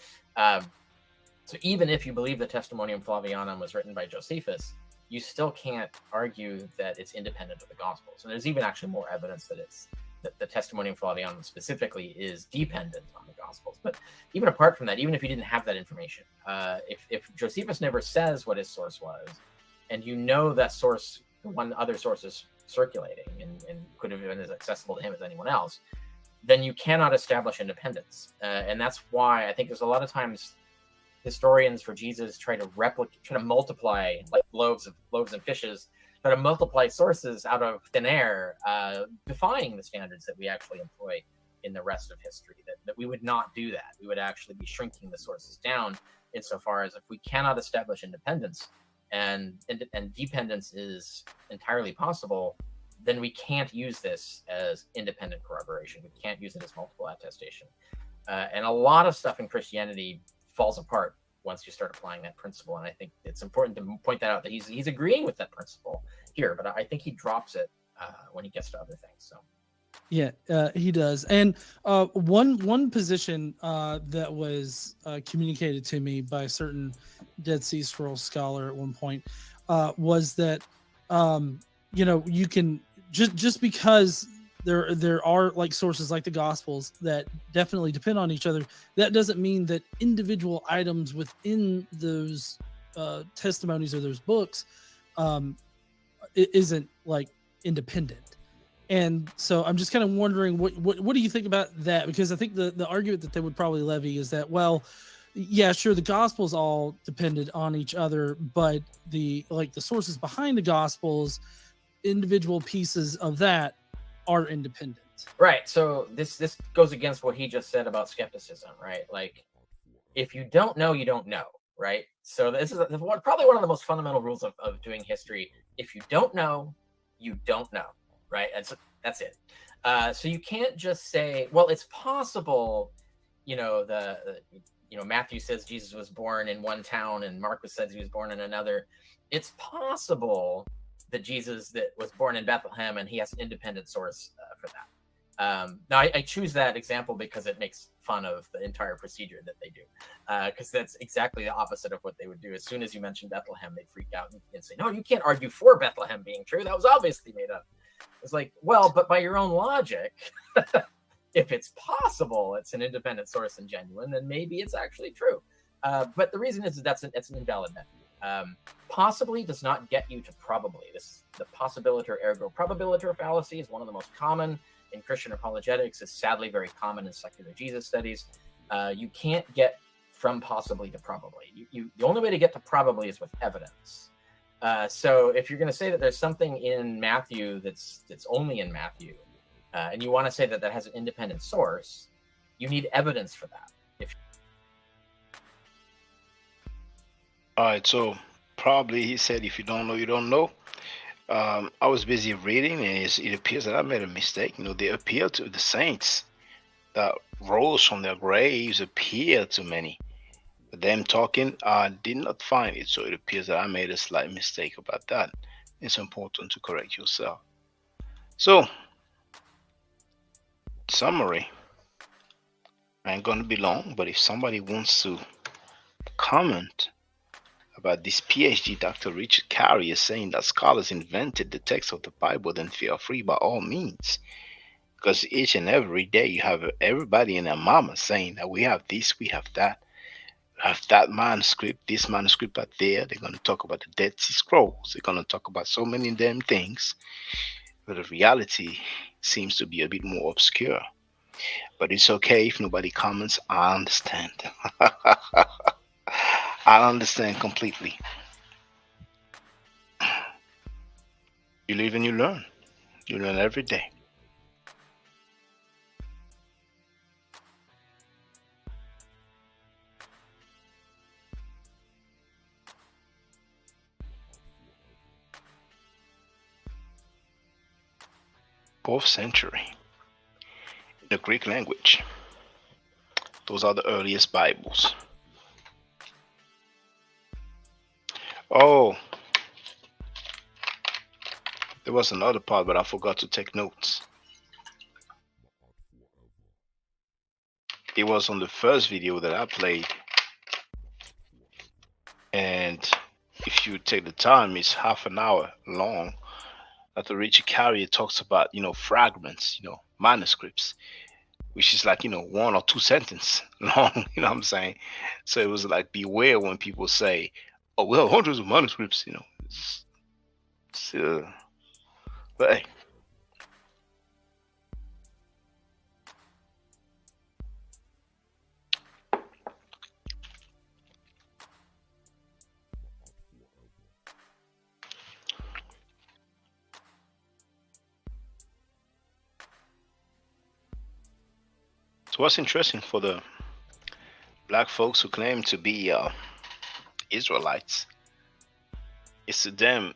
J: even if you believe the Testimonium Flavianum was written by Josephus, you still can't argue that it's independent of the Gospels. And there's even actually more evidence that the Testimonium Flavianum specifically is dependent on the Gospels. But even apart from that, even if you didn't have that information, if Josephus never says what his source was, and you know that source, one other source is circulating and could have been as accessible to him as anyone else, then you cannot establish independence. And that's why I think there's a lot of times historians for Jesus try to multiply, like loaves and fishes, try to multiply sources out of thin air, defying the standards that we actually employ in the rest of history. That we would not do that. We would actually be shrinking the sources down insofar as if we cannot establish independence and dependence is entirely possible, then we can't use this as independent corroboration. We can't use it as multiple attestation. And a lot of stuff in Christianity falls apart once you start applying that principle. And I think it's important to point that out, that he's agreeing with that principle here, but I think he drops it when he gets to other things. So
K: yeah, he does. And one position that was communicated to me by a certain Dead Sea Scrolls scholar at one point was that you can just because there are like sources like the Gospels that definitely depend on each other, that doesn't mean that individual items within those testimonies or those books it isn't like independent. And so I'm just kind of wondering what do you think about that? Because I think the argument that they would probably levy is that, well, yeah, sure, the Gospels all depended on each other, but the sources behind the Gospels, individual pieces of that are independent.
J: Right. So this goes against what he just said about skepticism, right? Like, if you don't know, you don't know, right? So this is probably one of the most fundamental rules of doing history. If you don't know, you don't know, right? And so that's it. So you can't just say, well, it's possible, Matthew says Jesus was born in one town and Marcus says he was born in another. It's possible that Jesus that was born in Bethlehem and he has an independent source for that. Now, I choose that example because it makes fun of the entire procedure that they do, because that's exactly the opposite of what they would do. As soon as you mention Bethlehem, they freak out and say, no, you can't argue for Bethlehem being true. That was obviously made up. It's like, well, but by your own logic, if it's possible it's an independent source and genuine, then maybe it's actually true. But the reason is that's an invalid method. Possibly does not get you to probably. The possibilitor ergo probabilitor fallacy is one of the most common in Christian apologetics. Is sadly very common in secular Jesus studies. You can't get from possibly to probably. The only way to get to probably is with evidence. So if you're going to say that there's something in Matthew that's only in Matthew, and you want to say that has an independent source, you need evidence for that.
C: All right, so probably he said, if you don't know, you don't know. I was busy reading, and it appears that I made a mistake. They appear to the saints that rose from their graves, appear to many. But them talking, I did not find it, so it appears that I made a slight mistake about that. It's important to correct yourself. So, summary. I ain't gonna be long, but if somebody wants to comment about this PhD, Dr. Richard Carrier, saying that scholars invented the text of the Bible, then feel free by all means. Because each and every day you have everybody and their mama saying that we have this, we have that. We have that manuscript, this manuscript out there. They're going to talk about the Dead Sea Scrolls. They're going to talk about so many damn things. But the reality seems to be a bit more obscure. But it's okay if nobody comments. I understand. I understand completely. You live and you learn. You learn every day. 4th century in the Greek language. Those are the earliest Bibles. Oh, there was another part, but I forgot to take notes. It was on the first video that I played. And if you take the time, it's half an hour long. Dr. Richard Carrier talks about, fragments, manuscripts, which is like, 1 or 2 sentences long, you know what I'm saying? So it was like, beware when people say, oh, well, hundreds of manuscripts, but hey. So what's interesting for the black folks who claim to be Israelites is to them,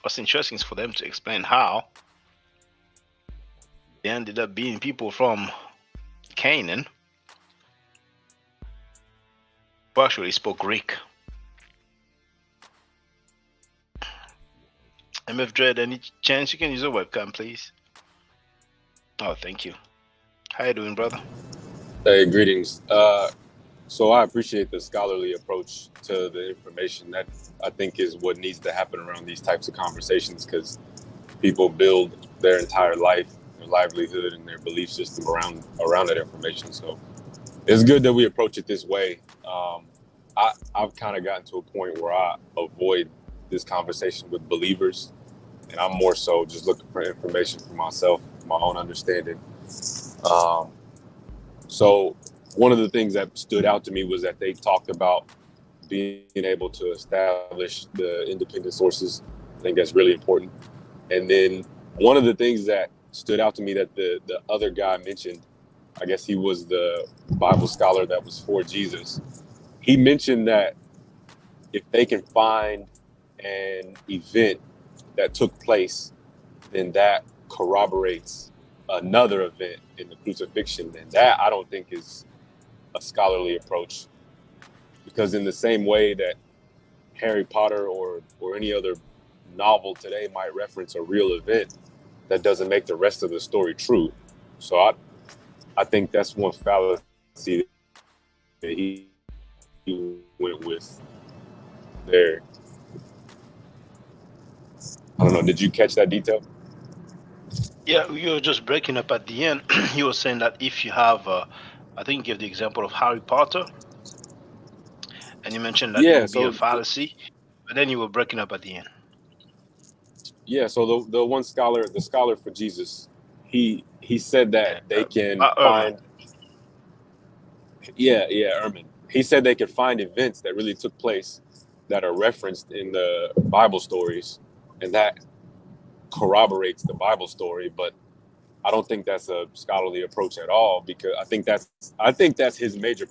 C: what's interesting is for them to explain how they ended up being people from Canaan who actually spoke Greek. MF Dread, any chance you can use a webcam, please? Oh, thank you. How you doing, brother?
M: Hey, greetings. So I appreciate the scholarly approach to the information. That I think is what needs to happen around these types of conversations, because people build their entire life, their livelihood, and their belief system around that information. So it's good that we approach it this way. I've kind of gotten to a point where I avoid this conversation with believers, and I'm more so just looking for information for myself, my own understanding. So one of the things that stood out to me was that they talked about being able to establish the independent sources. I think that's really important. And then one of the things that stood out to me that the other guy mentioned, I guess he was the Bible scholar that was for Jesus. He mentioned that if they can find an event that took place, then that corroborates another event in the crucifixion. And that I don't think is a scholarly approach, because in the same way that Harry Potter or any other novel today might reference a real event, that doesn't make the rest of the story true. So I think that's one fallacy that he went with there. I don't know, did you catch that detail?
C: Yeah, you were just breaking up at the end. You were saying that if you have, I think you gave the example of Harry Potter, and you mentioned that it would be a fallacy, but then you were breaking up at the end.
M: Yeah, so the one scholar, the scholar for Jesus, he said that they can find. Ehrman. He said they could find events that really took place that are referenced in the Bible stories, and that corroborates the Bible story. But I don't think that's a scholarly approach at all, because I think that's his major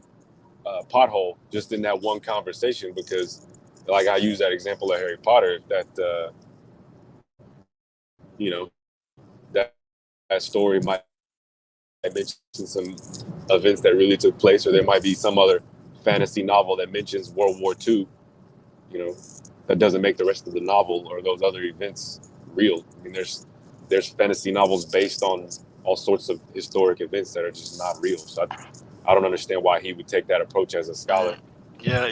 M: pothole just in that one conversation. Because, like, I use that example of Harry Potter, that that story might mention some events that really took place, or there might be some other fantasy novel that mentions World War II. That doesn't make the rest of the novel or those other events real. I mean, there's fantasy novels based on all sorts of historic events that are just not real. So I don't understand why he would take that approach as a scholar.
C: Yeah,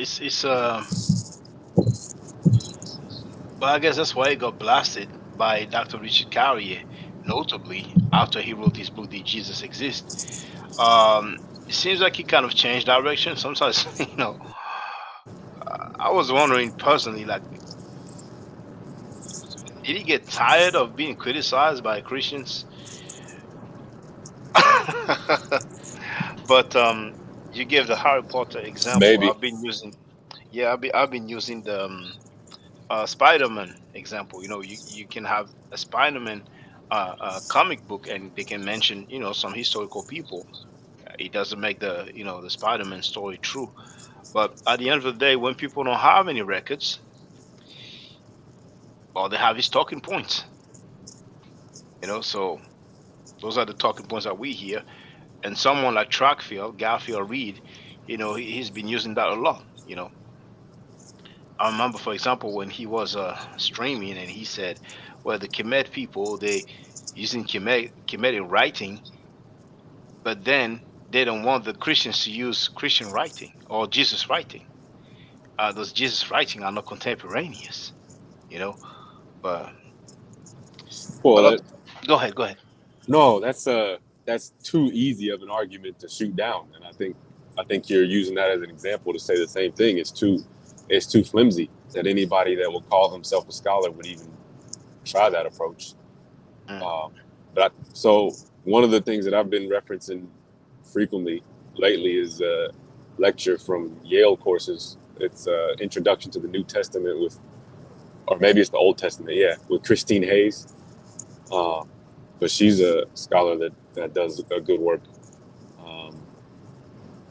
C: but I guess that's why it got blasted by Dr. Richard Carrier, notably after he wrote his book, Did Jesus Exist? It seems like he kind of changed direction. Sometimes, I was wondering personally, like, did he get tired of being criticized by Christians? But you gave the Harry Potter example.
M: Maybe.
C: I've been using the Spider-Man example. You can have a Spider-Man comic book, and they can mention some historical people. It doesn't make the the Spider-Man story true. But at the end of the day, when people don't have any records, all they have is talking points. So Those are the talking points that we hear. And someone like Garfield Reed, he's been using that a lot. I remember, for example, when he was streaming, and he said, well, the Kemet people, they using Kemetic writing, but then they don't want the Christians to use Christian writing or Jesus writing. Those Jesus writing are not contemporaneous, but
M: Well,
C: go ahead.
M: No, that's too easy of an argument to shoot down, and I think you're using that as an example to say the same thing. It's too flimsy that anybody that will call himself a scholar would even try that approach. So one of the things that I've been referencing frequently lately is a lecture from Yale courses. It's Introduction to the New Testament or maybe it's the Old Testament, with Christine Hayes. But she's a scholar that does a good work.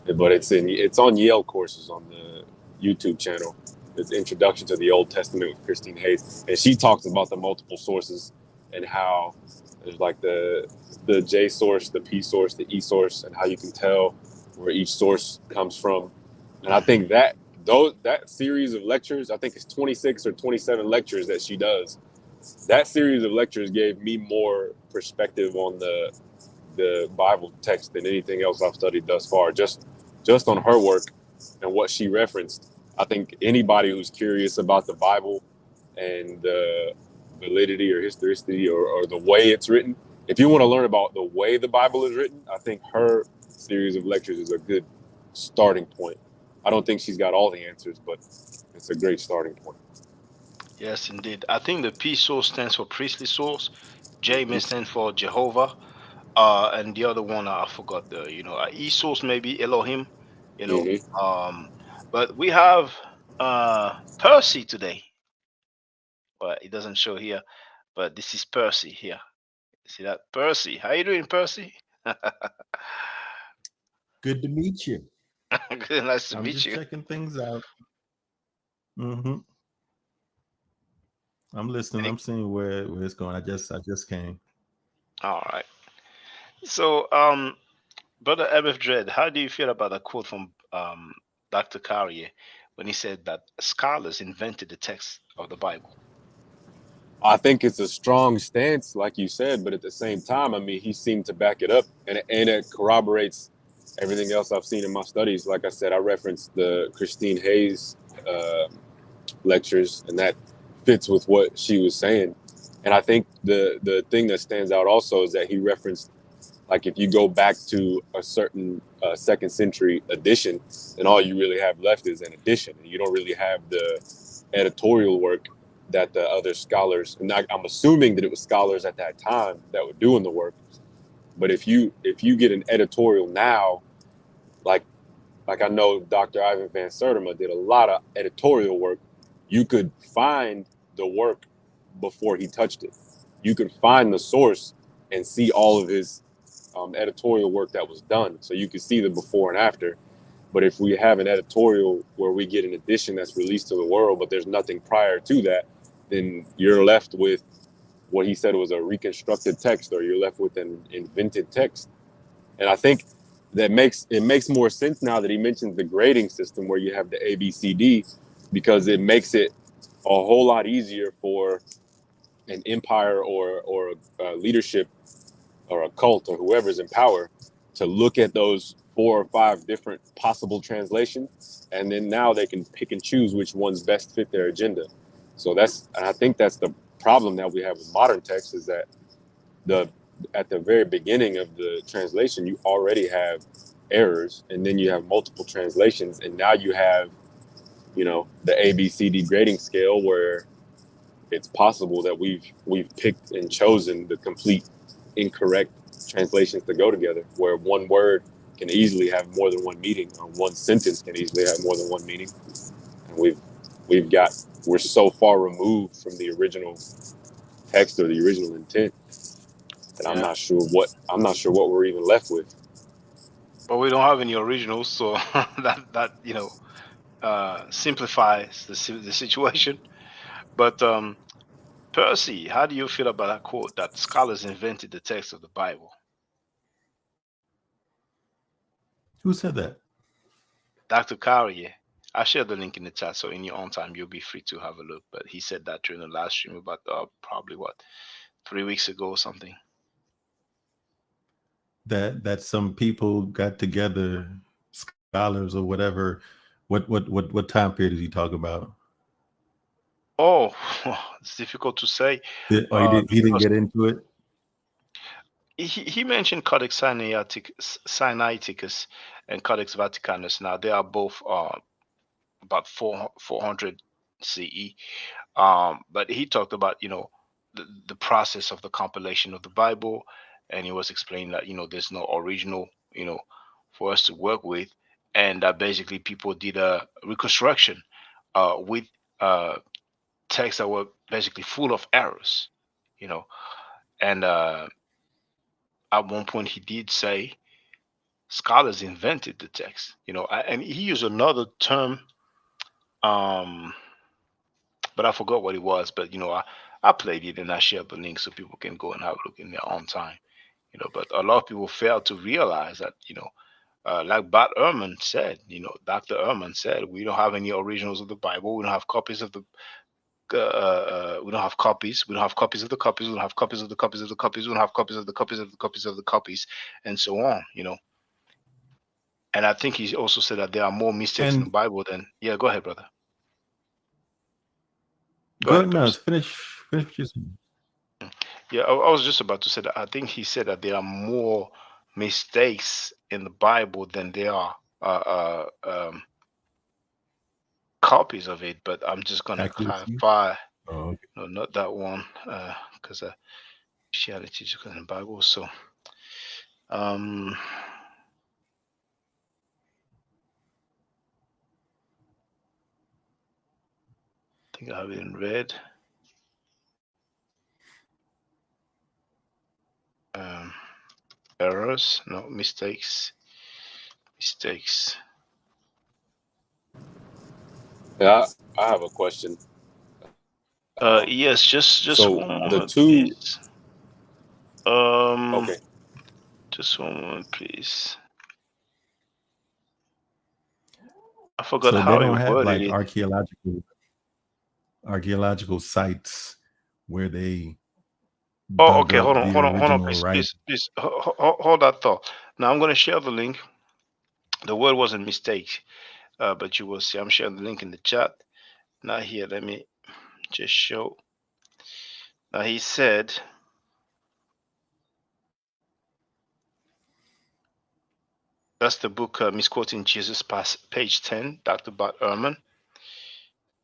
M: But it's on Yale courses on the YouTube channel. It's Introduction to the Old Testament with Christine Hayes, and she talks about the multiple sources and how there's like the J source, the P source, the E source, and how you can tell where each source comes from. And I think that series of lectures, I think it's 26 or 27 lectures that she does. That series of lectures gave me more perspective on the Bible text than anything else I've studied thus far. Just on her work and what she referenced, I think anybody who's curious about the Bible and the validity or historicity or the way it's written, if you want to learn about the way the Bible is written, I think her series of lectures is a good starting point. I don't think she's got all the answers, but it's a great starting point.
C: Yes, indeed. I think the P source stands for priestly source. J may stand for Jehovah. And the other one, I forgot E source, maybe Elohim, but we have Percy today. Well, it doesn't show here, but this is Percy here. See that? Percy. How you doing, Percy?
N: Good to meet you.
C: Good, nice to
N: I'm
C: meet
N: just
C: you.
N: checking things out. I'm listening. I'm seeing where it's going. I just came.
C: All right. So, Brother MF Dread, how do you feel about a quote from Dr. Carrier when he said that scholars invented the text of the Bible?
M: I think it's a strong stance, like you said, but at the same time, I mean, he seemed to back it up, and it corroborates everything else I've seen in my studies. Like I said, I referenced the Christine Hayes lectures, and that fits with what she was saying. And I think the thing that stands out also is that he referenced, like, if you go back to a certain second century edition, then all you really have left is an edition. And you don't really have the editorial work that the other scholars, and I'm assuming that it was scholars at that time that were doing the work. But if you get an editorial now, like I know Dr. Ivan Van Sertima did a lot of editorial work, you could find the work before he touched it. You could find the source and see all of his editorial work that was done. So you could see the before and after. But if we have an editorial where we get an edition that's released to the world, but there's nothing prior to that, then you're left with what he said was a reconstructed text, or you're left with an invented text. And I think that makes more sense now that he mentions the grading system where you have the ABCD, because it makes it a whole lot easier for an empire or a leadership or a cult or whoever's in power to look at those 4 or 5 different possible translations, and then now they can pick and choose which ones best fit their agenda. So I think that's the problem that we have with modern text, is that at the very beginning of the translation, you already have errors, and then you have multiple translations, and now you have, the ABCD grading scale where it's possible that we've picked and chosen the complete incorrect translations to go together, where one word can easily have more than one meaning, or one sentence can easily have more than one meaning. And we're so far removed from the original text or the original intent that I'm not sure what we're even left with.
C: But we don't have any originals, so that simplifies the situation. But Percy, how do you feel about that quote that scholars invented the text of the Bible?
N: Who said that?
C: Dr. Carrier. I shared the link in the chat, so in your own time you'll be free to have a look. But he said that during the live stream about probably 3 weeks ago or something.
N: That some people got together, scholars or whatever. What time period did he talk about?
C: Oh, it's difficult to say.
N: He didn't get into it.
C: He mentioned Codex Sinaiticus and Codex Vaticanus. Now they are both about 400 CE. But he talked about the process of the compilation of the Bible, and he was explaining that there's no original for us to work with, and that basically people did a reconstruction with texts that were basically full of errors, and at one point he did say scholars invented the text, and he used another term, but I forgot what it was. But I played it and I shared the link so people can go and have a look in their own time. But a lot of people fail to realize that like Bart Ehrman said, Dr. Ehrman said, we don't have any originals of the Bible. We don't have copies of the we don't have copies. We don't have copies of the copies. We don't have copies of the copies of the copies. We don't have copies of the copies of the copies of the copies, and so on. And I think he also said that there are more mistakes in the Bible than. Yeah, go ahead, brother.
N: Go ahead, no, finish.
C: Yeah, I was just about to say that. I think he said that there are more mistakes in the Bible than there are copies of it, but I'm just going to clarify.
N: Oh, okay.
C: No, not that one, because Christianity is in the Bible. So, I think I have it in red. Errors, no mistakes.
M: Yeah, I have a question.
C: Yes, just
M: so
C: one moment,
M: the two.
C: please.
M: Okay.
C: Just one moment, please. I forgot
N: So
C: how
N: they don't
C: he
N: have
C: worded
N: like
C: it.
N: archaeological sites where they.
C: Oh,
N: dug
C: okay.
N: up
C: Hold
N: the
C: on,
N: original
C: please. Hold that thought. Now I'm going to share the link. The word wasn't mistake, but you will see. I'm sharing the link in the chat. Now here, let me just show. Now he said, that's the book Misquoting Jesus, page 10, Dr. Bart Ehrman.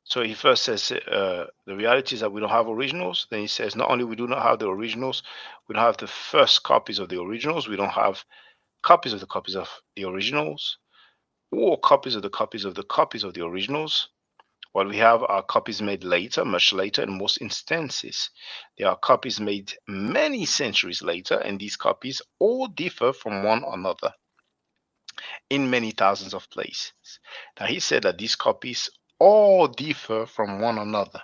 C: So he first says the reality is that we don't have originals. Then he says not only we do not have the originals, we don't have the first copies of the originals. We don't have copies of the originals, or copies of the copies of the copies of the originals. What we have are copies made later, much later in most instances. There are copies made many centuries later, and these copies all differ from one another in many thousands of places. Now he said that these copies all differ from one another.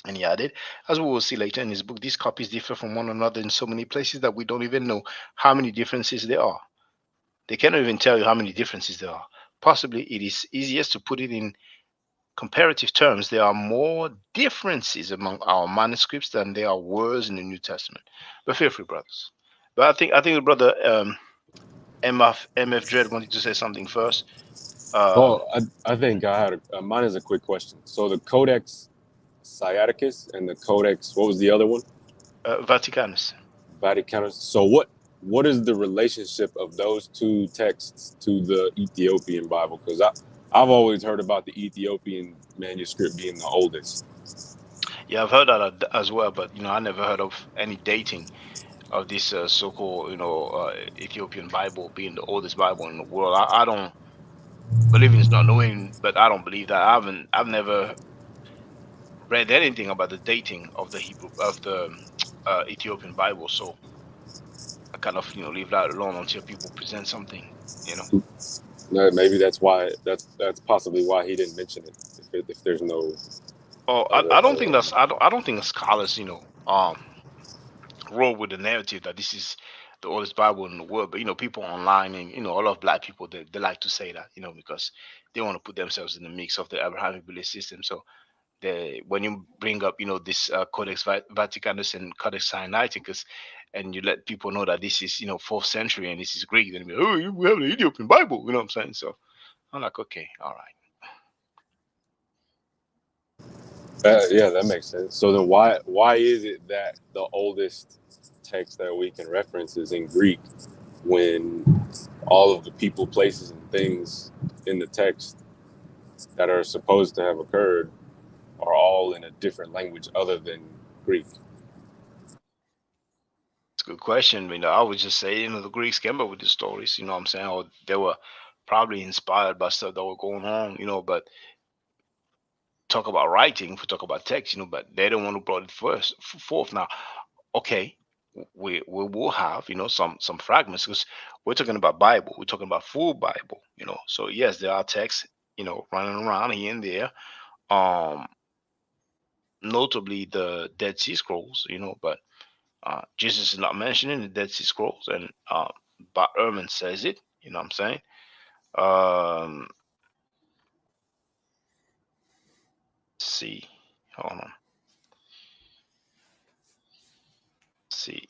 C: And he added, as we will see later in his book, these copies differ from one another in so many places that we don't even know how many differences there are. They cannot even tell you how many differences there are. Possibly it is easiest to put it in comparative terms. There are more differences among our manuscripts than there are words in the New Testament. But feel free, brothers. But I think the brother MF Dread wanted to say something first.
M: I think I had mine is a quick question. So the Codex Sinaiticus and the Codex, what was the other one?
C: Vaticanus.
M: So what is the relationship of those two texts to the Ethiopian Bible? Because I've always heard about the Ethiopian manuscript being the oldest.
C: Yeah, I've heard that as well, but I never heard of any dating of this so-called Ethiopian Bible being the oldest Bible in the world. I don't believe in not knowing, but I don't believe that. I've never read anything about the dating of the Ethiopian Bible, so I kind of leave that alone until people present something.
M: Maybe that's why that's possibly why he didn't mention it. If there's no
C: Oh, I don't think that's I don't think the scholars, roll with the narrative that this is the oldest Bible in the world. But people online and a lot of black people, they like to say that, because they want to put themselves in the mix of the Abrahamic belief system. So when you bring up this Codex Vaticanus and Codex Sinaiticus, and you let people know that this is 4th century and this is Greek, then oh, we have the Ethiopian Bible, you know what I'm saying? So I'm like, okay, all right.
M: Yeah, that makes sense. So then why is it that the oldest text that we can reference is in Greek when all of the people, places, and things in the text that are supposed to have occurred are all in a different language other than Greek?
C: It's a good question. I would just say, the Greeks came up with the stories, you know what I'm saying? Or they were probably inspired by stuff that were going on, but talk about writing, if we talk about text, but they're the one who brought it forth. Now, okay, we will have some fragments, because we're talking about Bible, we're talking about full Bible, so yes, there are texts running around here and there, notably the Dead Sea Scrolls, but Jesus is not mentioned in the Dead Sea Scrolls, and Bart Ehrman says it, you know what I'm saying? See, hold on. See.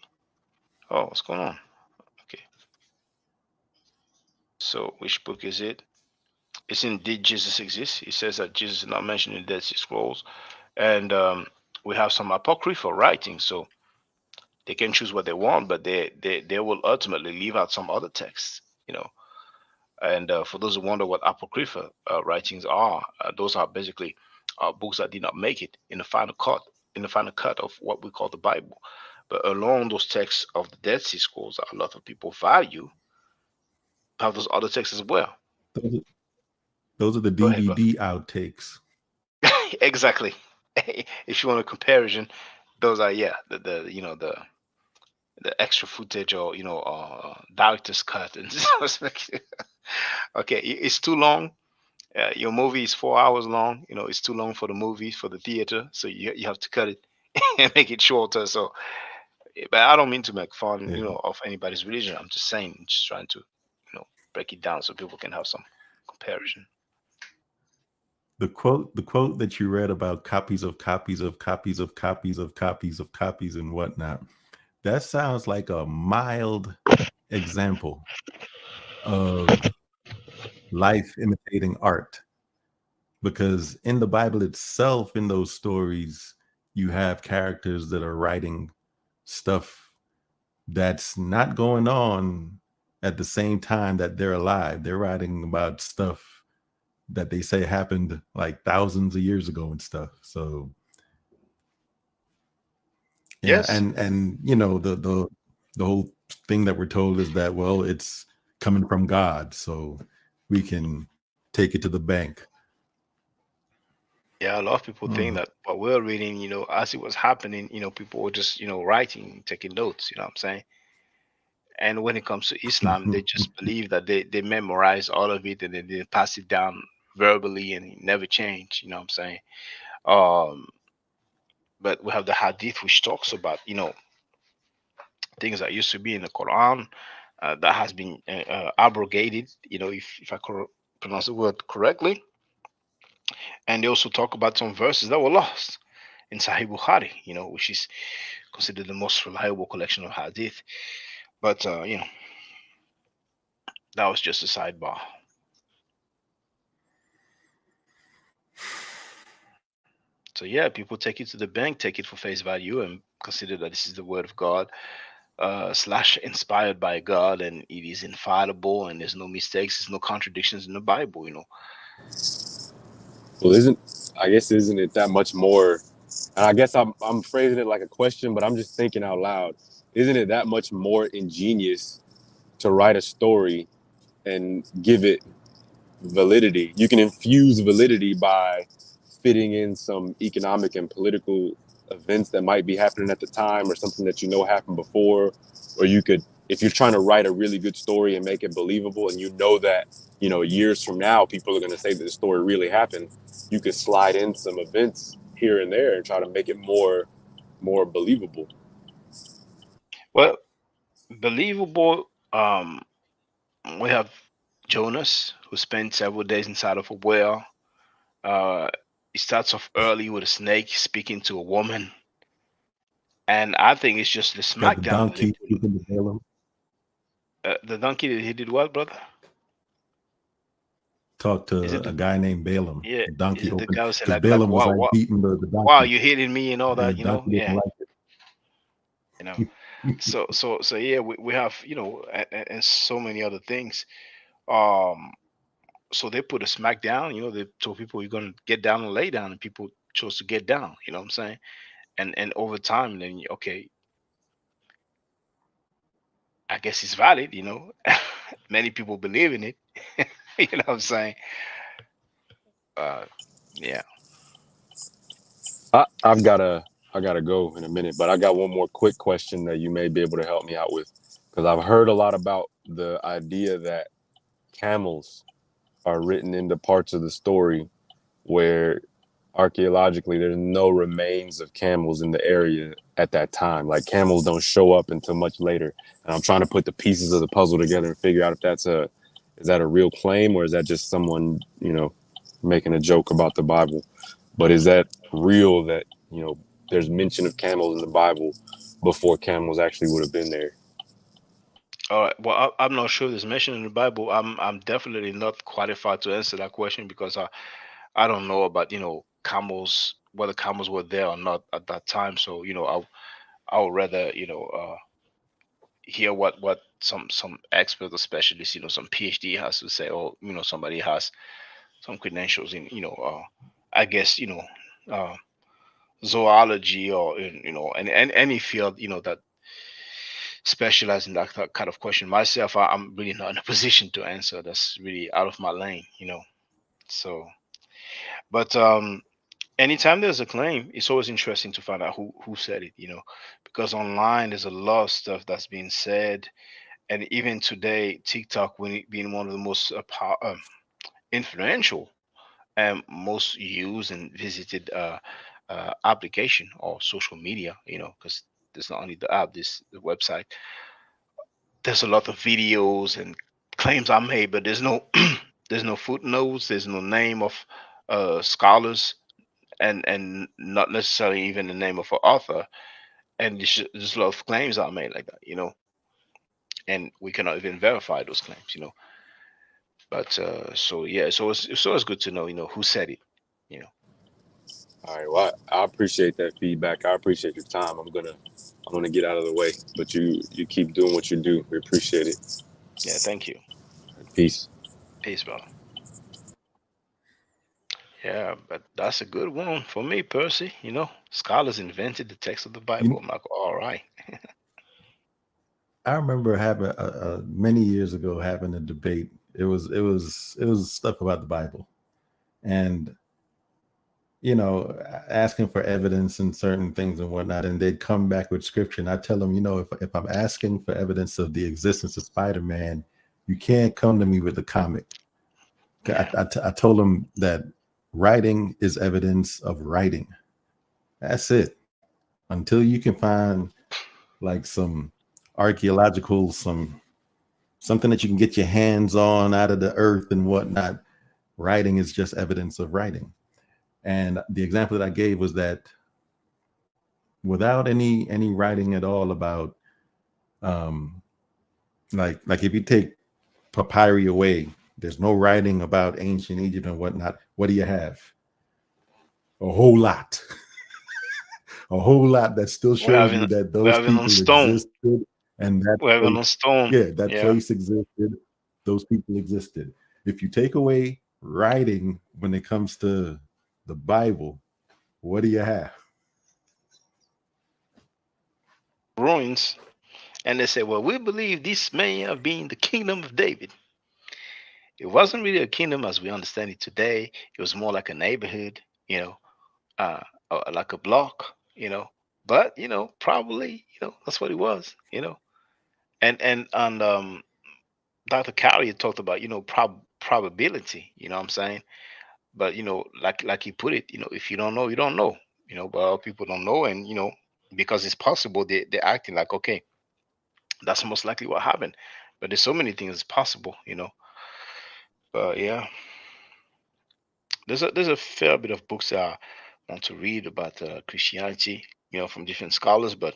C: Oh, what's going on? Okay. So which book is it? It's in Did Jesus Exist? It says that Jesus is not mentioned in the Dead Sea Scrolls. And we have some apocryphal writings, so they can choose what they want, but they will ultimately leave out some other texts, And for those who wonder what apocryphal writings are, those are basically books that did not make it in the final cut of what we call the Bible. But along those texts of the Dead Sea Scrolls that a lot of people value, have those other texts as well.
N: Those are the DVD outtakes.
C: Exactly. If you want a comparison, those are the extra footage, or director's cut and okay, it's too long. Your movie is 4 hours long. It's too long for the movie, for the theater, so you have to cut it and make it shorter. So, but I don't mean to make fun, of anybody's religion. I'm just saying, just trying to, break it down so people can have some comparison.
N: The quote that you read about copies of copies of copies of copies of copies of copies and whatnot, that sounds like a mild example of life imitating art, because in the Bible itself, in those stories, you have characters that are writing stuff that's not going on at the same time that they're alive. They're writing about stuff that they say happened like thousands of years ago and stuff. So yeah,
C: yes,
N: and the whole thing that we're told is that, well, it's coming from God, so we can take it to the bank.
C: Yeah, a lot of people think that what we're reading, as it was happening, people were just, writing, taking notes, you know what I'm saying? And when it comes to Islam, they just believe that they memorize all of it and then they pass it down verbally and it never change, you know what I'm saying? But we have the Hadith, which talks about, things that used to be in the Quran that has been abrogated, if I pronounce the word correctly. And they also talk about some verses that were lost in Sahih Bukhari, which is considered the most reliable collection of Hadith. But, that was just a sidebar. So yeah, people take it to the bank, take it for face value, and consider that this is the word of God, / inspired by God, and it is infallible, and there's no mistakes, there's no contradictions in the Bible.
M: Well, isn't it that much more? And I guess I'm phrasing it like a question, but I'm just thinking out loud. Isn't it that much more ingenious to write a story and give it validity? You can infuse validity by fitting in some economic and political events that might be happening at the time, or something that happened before. Or you could, if you're trying to write a really good story and make it believable, and that years from now people are going to say that the story really happened, you could slide in some events here and there and try to make it more believable.
C: Well, believable. We have Jonas, who spent several days inside of a well. He starts off early with a snake speaking to a woman, and I think it's just the
N: Got the
C: smackdown.
N: donkey speaking to Balaam.
C: The donkey, he did what, brother?
N: Talked
C: Is it
N: to a guy named Balaam.
C: Yeah,
N: The donkey
C: is it the
N: opened
C: guy who said
N: because
C: like
N: Balaam was
C: wow,
N: like
C: wow,
N: beating the
C: wow,
N: donkey,
C: you're hitting me and all
N: and
C: that,
N: the
C: you know?
N: donkey didn't
C: Yeah,
N: like it.
C: you know. So yeah, we have, you know, and so many other things. So they put a smack down, you know, they told people you're gonna get down and lay down, and people chose to get down, you know what I'm saying? And over time, then okay, I guess it's valid, you know. Many people believe in it. You know what I'm saying? Yeah.
M: I gotta go in a minute, but I got one more quick question that you may be able to help me out with, because I've heard a lot about the idea that camels are written into parts of the story where archaeologically there's no remains of camels in the area at that time. Like camels don't show up until much later. And I'm trying to put the pieces of the puzzle together and figure out if is that a real claim, or is that just someone, you know, making a joke about the Bible? But is that real that, you know, there's mention of camels in the Bible before camels actually would have been there?
C: All right. Well, I'm not sure there's mention in the Bible. I'm definitely not qualified to answer that question because I don't know about, you know, camels, whether camels were there or not at that time. So, you know, I would rather, you know, hear what some expert or specialist, you know, some PhD has to say, or you know, somebody has some credentials in, you know, I guess, you know, zoology or in, you know, and any field, you know, that specialize in that kind of question. Myself, I'm really not in a position to answer. That's really out of my lane, you know. So, but anytime there's a claim, it's always interesting to find out who said it, you know, because online there's a lot of stuff that's being said, and even today, TikTok being one of the most influential and most used and visited application or social media, you know, because there's not only the app, this the website. There's a lot of videos and claims are made, but there's no there's no footnotes, there's no name of scholars, and not necessarily even the name of an author, and there's a lot of claims are made like that, you know, and we cannot even verify those claims, you know. But so yeah, so it's always good to know, you know, who said it, you know.
M: All right. Well, I appreciate that feedback. I appreciate your time. I'm gonna get out of the way, but you keep doing what you do. We appreciate it.
C: Yeah, thank you.
M: Peace.
C: Peace, brother. Yeah, but that's a good one for me, Percy. You know, scholars invented the text of the Bible. I'm like, all right.
N: I remember having many years ago having a debate. It was stuff about the Bible, and you know, asking for evidence and certain things and whatnot, and they'd come back with scripture. And I tell them, you know, if I'm asking for evidence of the existence of Spider-Man, you can't come to me with a comic. I told them that writing is evidence of writing. That's it. Until you can find like some archaeological, something that you can get your hands on out of the earth and whatnot, writing is just evidence of writing. And the example that I gave was that without any writing at all about like if you take papyri away, there's no writing about ancient Egypt and whatnot. What do you have? A whole lot. A whole lot that still shows you that those people existed and that place, that place existed. Those people existed. If you take away writing when it comes to the Bible, what do you have?
C: Ruins. And they say, well, we believe this may have been the kingdom of David. It wasn't really a kingdom as we understand it today. It was more like a neighborhood, you know, like a block, you know. But you know, probably, you know, that's what it was, you know. And Dr. Cowley talked about, you know, probability, you know what I'm saying? But you know, like he put it, you know, if you don't know, you don't know. you know, but a lot of people don't know, and you know, because it's possible, they're acting like, okay, that's most likely what happened. But there's so many things possible, you know. But yeah, there's a fair bit of books that I want to read about Christianity, you know, from different scholars, but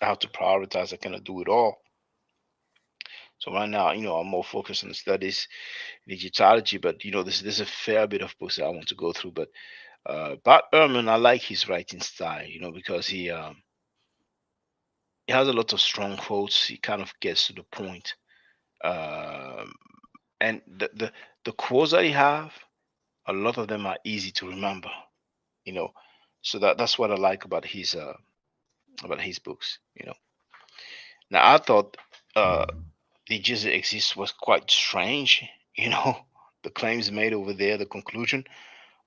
C: I have to prioritize. I cannot do it all. So right now, you know, I'm more focused on the studies in Egyptology, but you know, there's a fair bit of books that I want to go through. But Bart Ehrman, I like his writing style, you know, because he has a lot of strong quotes. He kind of gets to the point. Um, and the quotes that he have, a lot of them are easy to remember, you know. So that's what I like about his books, you know. Now I thought the Jesus exists was quite strange, you know, the claims made over there, the conclusion.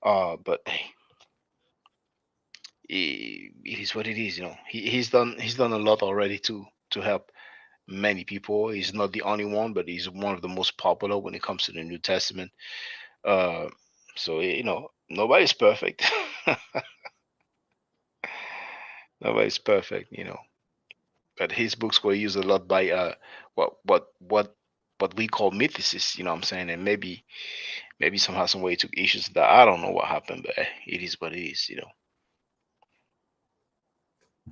C: But hey, it is what it is, you know. He's done a lot already to help many people. He's not the only one, but he's one of the most popular when it comes to the New Testament. Uh, so you know, nobody's perfect. Nobody's perfect, you know. But his books were used a lot by what we call mythicists, you know what I'm saying? And maybe somehow some way took issues that I don't know what happened, but it is what it is, you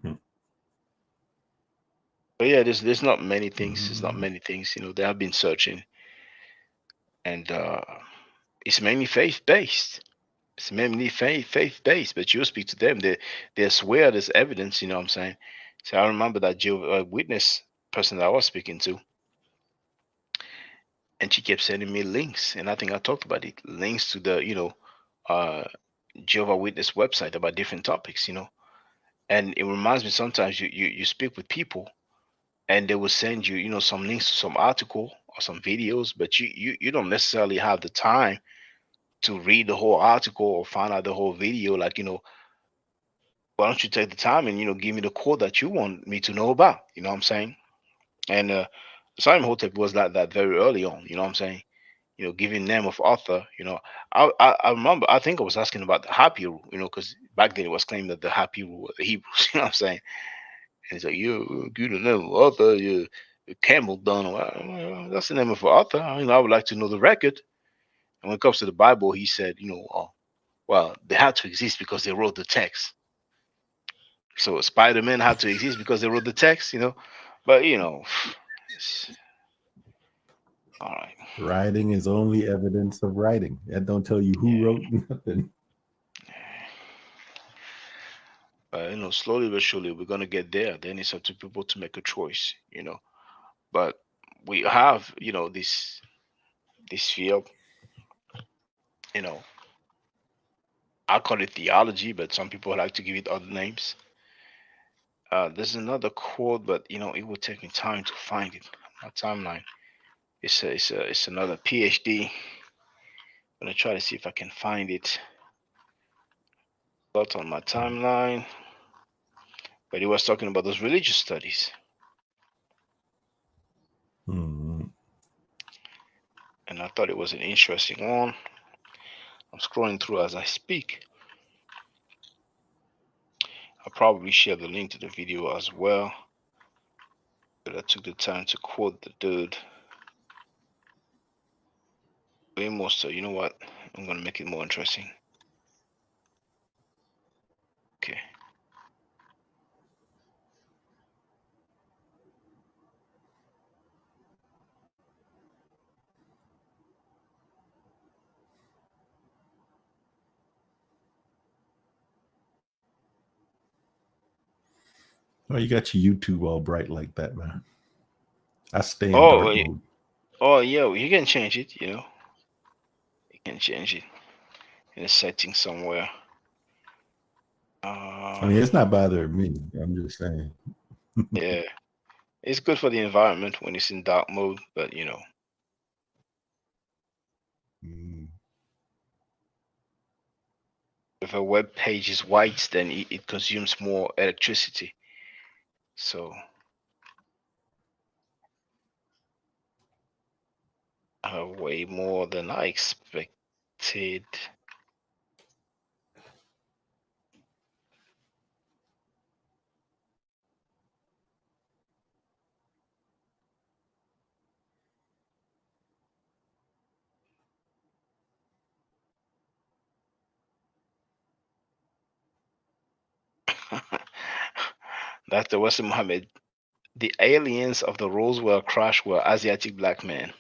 C: know. But yeah, there's not many things. There's not many things, you know. They have been searching, and it's mainly faith based. It's mainly faith based. But you speak to them, they swear there's evidence. You know what I'm saying? So I remember that Jehovah Witness person that I was speaking to, and she kept sending me links, and I think I talked about it. Links to the uh, Jehovah Witness website about different topics. You know, and it reminds me sometimes you speak with people and they will send you some links to some article or some videos, but you don't necessarily have the time to read the whole article or find out the whole video. Like, why don't you take the time and give me the quote that you want me to know about? You know what I'm saying? And Simon Hotep was like that very early on. You know what I'm saying? Giving name of author. I remember. I think I was asking about the happy rule. Because back then it was claimed that the happy rule were the Hebrews. You know what I'm saying? And he's like, you the name of author, you Campbell done. Well, that's the name of author. I would like to know the record. And when it comes to the Bible, he said, well, they had to exist because they wrote the text. So Spider-Man had to exist because they wrote the text, But it's, all right.
N: Writing is only evidence of writing. That don't tell you who wrote nothing.
C: Slowly but surely we're gonna get there. Then it's up to people to make a choice, But we have, this field, I call it theology, but some people like to give it other names. There's another quote, but it will take me time to find it. My timeline. It's another PhD. I'm gonna try to see if I can find it. Not on my timeline, but he was talking about those religious studies. And I thought it was an interesting one. I'm scrolling through as I speak. I'll probably share the link to the video as well. But I took the time to quote the dude. Way more so. You know what? I'm gonna make it more interesting. Okay.
N: Oh, you got your YouTube all bright like that, man. I stay in
C: Oh,
N: dark mode.
C: oh yeah, you can change it. You can change it in a setting somewhere.
N: I mean, it's not bothering me. I'm just saying.
C: Yeah, it's good for the environment when it's in dark mode, but if a web page is white, then it consumes more electricity. So way more than I expected. Dr. Wesson Muhammad, the aliens of the Roswell crash were Asiatic black men.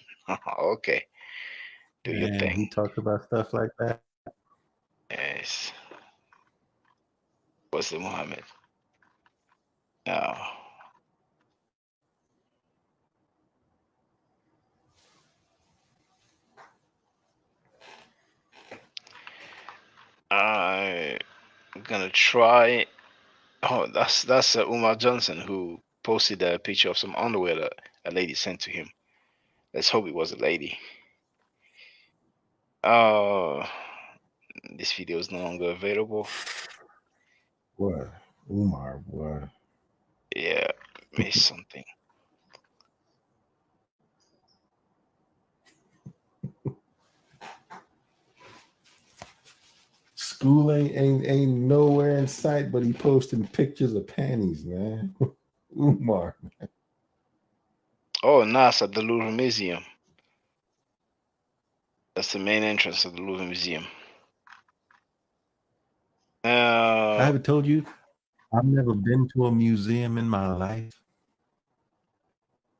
C: Okay, do your
N: And
C: thing.
N: he talks about stuff like that.
C: Yes, Wesson Muhammad. Now, I'm gonna try. Oh, that's Umar Johnson who posted a picture of some underwear that a lady sent to him. Let's hope it was a lady. This video is no longer available.
N: What? Umar, what?
C: Yeah, missed something.
N: School ain't nowhere in sight, but he posting pictures of panties, man. Umar.
C: Oh, nice, at the Louvre Museum. That's the main entrance of the Louvre Museum.
N: I haven't told you, I've never been to a museum in my life.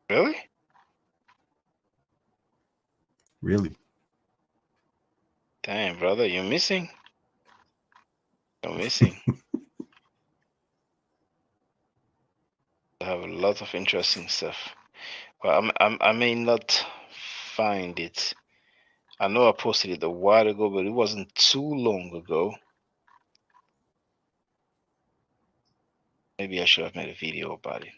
C: Really?
N: Really?
C: Damn, brother, you're missing. You're missing. I have a lot of interesting stuff, but I may not find it. I know I posted it a while ago, but it wasn't too long ago. Maybe I should have made a video about it.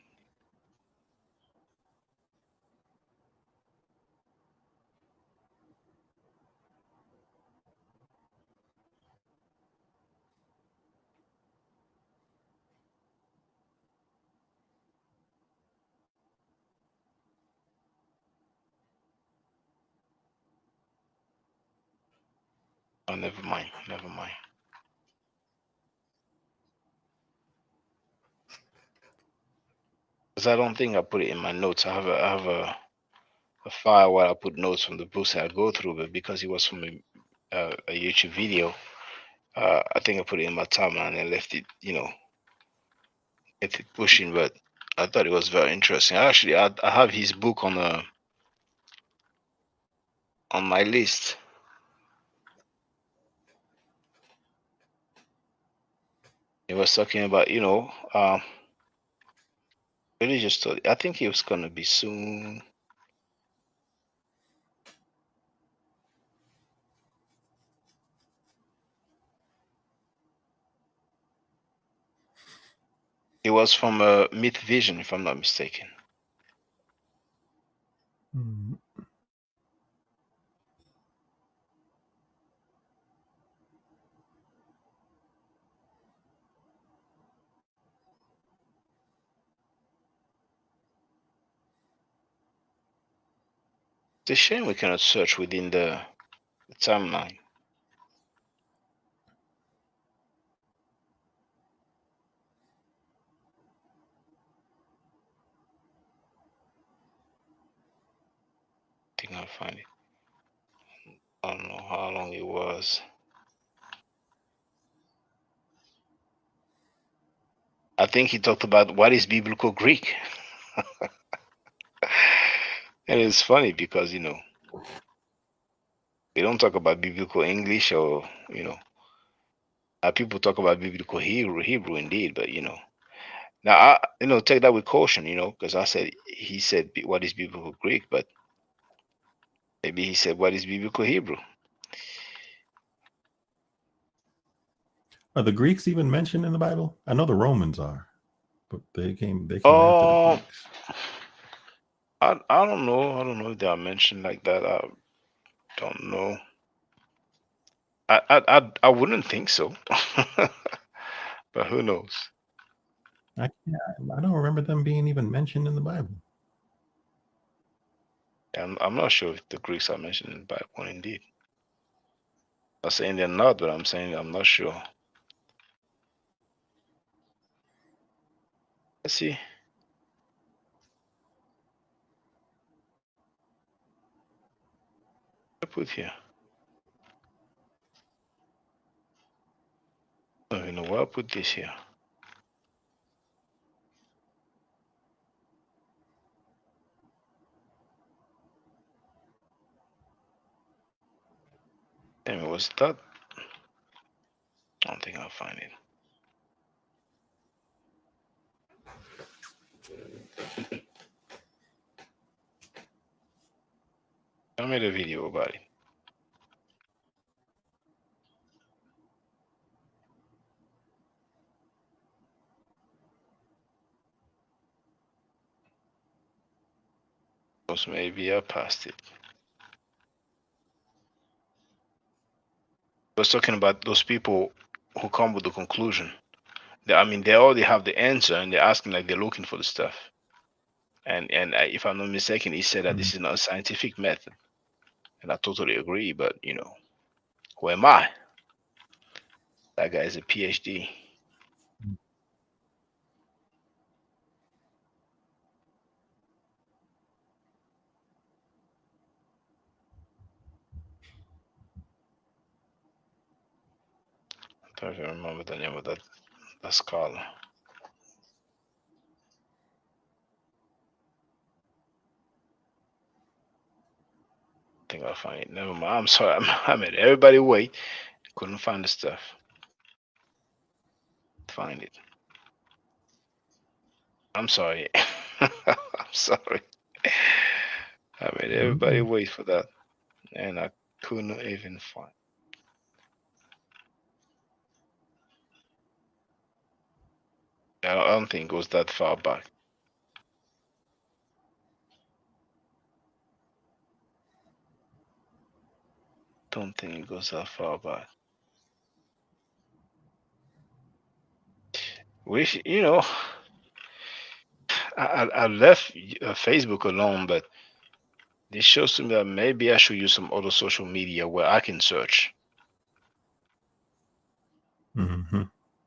C: Oh, never mind. Never mind. Because I don't think I put it in my notes. I have a file where I put notes from the books that I go through, but because it was from a YouTube video, I think I put it in my timeline and left it, left it pushing. But I thought it was very interesting. Actually, I have his book on my list. He was talking about, religious study. I think he was gonna be soon. It was from Myth Vision, if I'm not mistaken.
N: Mm.
C: It's a shame we cannot search within the timeline. I think I'll find it. I don't know how long it was. I think he talked about what is biblical Greek. And it's funny because, we don't talk about biblical English or, people talk about biblical Hebrew indeed, but, now, take that with caution, because he said, what is biblical Greek? But maybe he said, what is biblical Hebrew?
N: Are the Greeks even mentioned in the Bible? I know the Romans are, but they came after the Greeks.
C: I don't know. I don't know if they are mentioned like that. I don't know. I wouldn't think so. But who knows?
N: I don't remember them being even mentioned in the Bible.
C: I'm not sure if the Greeks are mentioned in the Bible indeed. I'm not saying they're not, but I'm saying I'm not sure. Let's see. I put here. I don't even know why I put this here. Damn, it was that. I don't think I'll find it. I made a video about it. Maybe I passed it. I was talking about those people who come with the conclusion. I mean, they already have the answer, and they're asking like they're looking for the stuff. And if I'm not mistaken, he said that this is not a scientific method, and I totally agree. But you know, who am I? That guy is a PhD. I don't even remember the name of that scholar. I think I'll find it. Never mind. I'm sorry. I made everybody wait. Couldn't find the stuff. Find it. I'm sorry. I'm sorry. I made everybody wait for that, and I couldn't even find. I don't think it goes that far back. Don't think it goes that far back. Wish, you know, I left Facebook alone, but this shows to me that maybe I should use some other social media where I can search.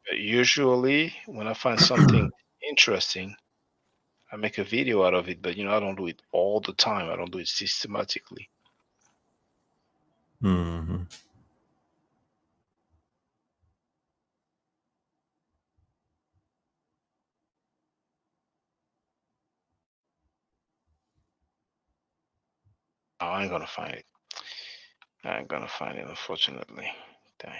C: But usually, when I find something interesting, I make a video out of it. But you know, I don't do it all the time. I don't do it systematically. Oh, I ain't gonna find it. I ain't gonna find it, unfortunately. Dang.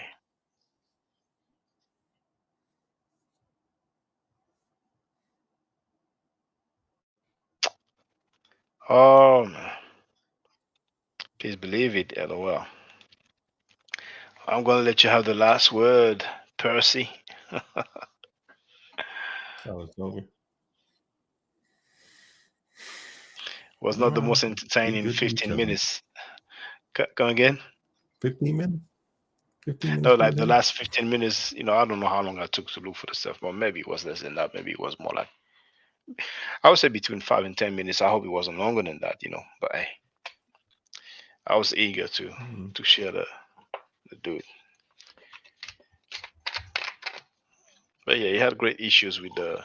C: Oh man. Please believe it, LOL. I'm gonna let you have the last word, Percy.
N: That was over.
C: Was not the most entertaining 15 minutes. Come again?
N: 15 minutes? 15 minutes?
C: No, like the last 15 minutes, you know, I don't know how long I took to look for the stuff, but maybe it was less than that. Maybe it was more like, I would say between 5 and 10 minutes. I hope it wasn't longer than that, you know, but hey, I was eager to share the dude. But yeah, he had great issues with the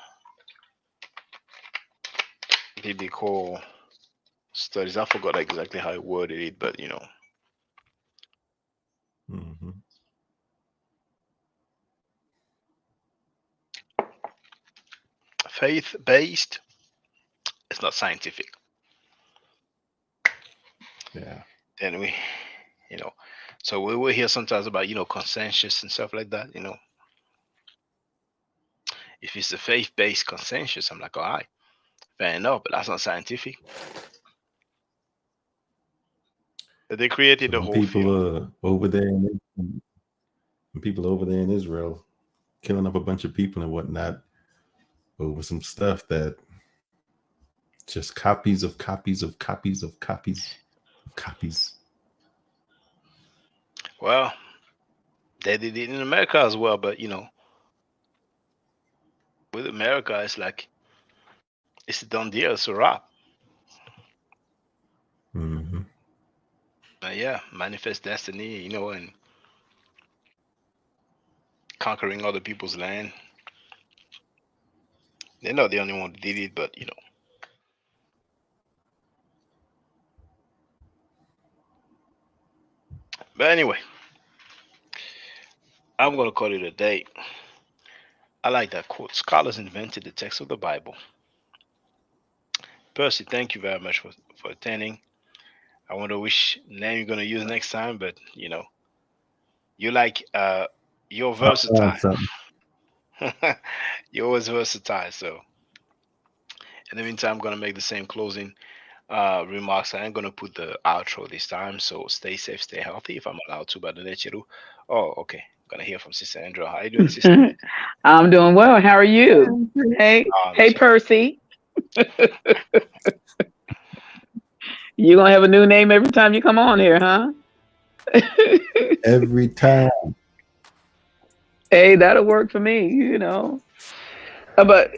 C: biblical studies. I forgot exactly how he worded it, but you know. Faith-based, it's not scientific.
N: Yeah.
C: Then we, you know, so we will hear sometimes about, you know, consensus and stuff like that, you know. If it's a faith-based consensus, I'm like, all right, fair enough, but that's not scientific. But they created the whole
N: people over there, people over there in Israel, killing up a bunch of people and whatnot over some stuff that just copies of copies of copies of copies of copies.
C: Well, they did it in America as well, but you know, with America, it's like it's a done deal, it's a wrap. Yeah, manifest destiny, you know, and conquering other people's land. They're not the only one that did it, but you know. But anyway, I'm gonna call it a day. I like that quote. Scholars invented the text of the Bible. Percy, thank you very much for attending. I wonder which name you're gonna use next time, but you know, you're like you're versatile.
N: Something.
C: You're always versatile. So in the meantime, I'm gonna make the same closing remarks. I ain't gonna put the outro this time. So stay safe, stay healthy. If I'm allowed to, but oh, okay. Gonna hear from Sister Andrea. How you doing, Sister?
D: I'm doing well. How are you? Hey, hey, Percy. You gonna have a new name every time you come on here, huh?
N: Every time.
D: Hey, that'll work for me, you know. But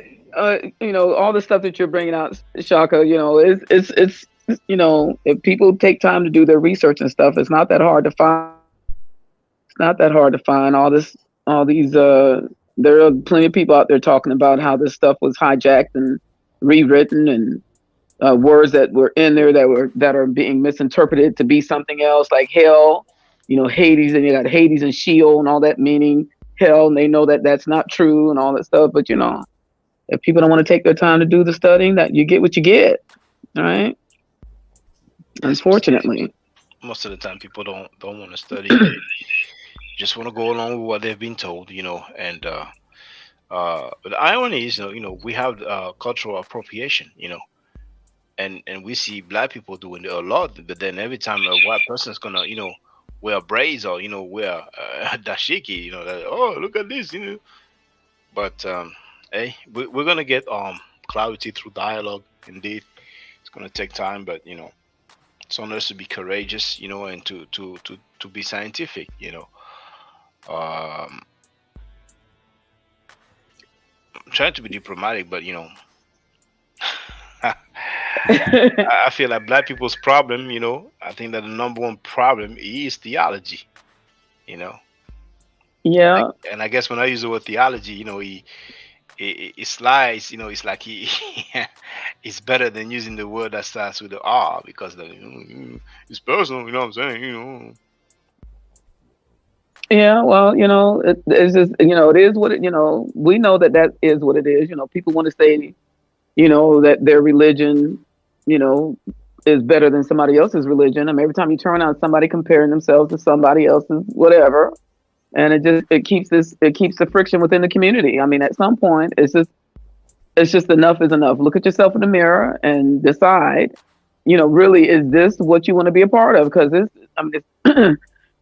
D: you know, all the stuff that you're bringing out, Shaka, you know, it's you know, if people take time to do their research and stuff, it's not that hard to find. It's not that hard to find all these. There are plenty of people out there talking about how this stuff was hijacked and rewritten, and words that were in there that are being misinterpreted to be something else, like hell, you know, Hades, and you got Hades and Sheol and all that meaning hell, and they know that that's not true and all that stuff. But you know, if people don't want to take their time to do the studying, that you get what you get, all right? Unfortunately,
C: most of the time people don't want to study. They just want to go along with what they've been told, you know. And but the irony is, you know, we have cultural appropriation, you know, and we see black people doing it a lot. But then every time a white person is gonna, you know, wear braids or, you know, wear dashiki, you know, oh, look at this, you know. But hey, we're gonna get clarity through dialogue. Indeed, it's gonna take time, but you know, it's on us to be courageous, you know, and to be scientific, you know. I'm trying to be diplomatic, but you know, I feel like black people's problem, you know, I think that the number one problem is theology, you know.
D: Yeah.
C: And I guess when I use the word theology, you know, it slides, you know, it's like it's better than using the word that starts with the R, because it's personal, you know what I'm saying, you know.
D: Yeah, well, you know, it's just, you know, it is what it, you know, we know that is what it is. You know, people want to say, you know, that their religion, you know, is better than somebody else's religion. I mean, every time you turn on somebody comparing themselves to somebody else's whatever, and it keeps the friction within the community. I mean, at some point, it's just enough is enough. Look at yourself in the mirror and decide, you know, really, is this what you want to be a part of? Because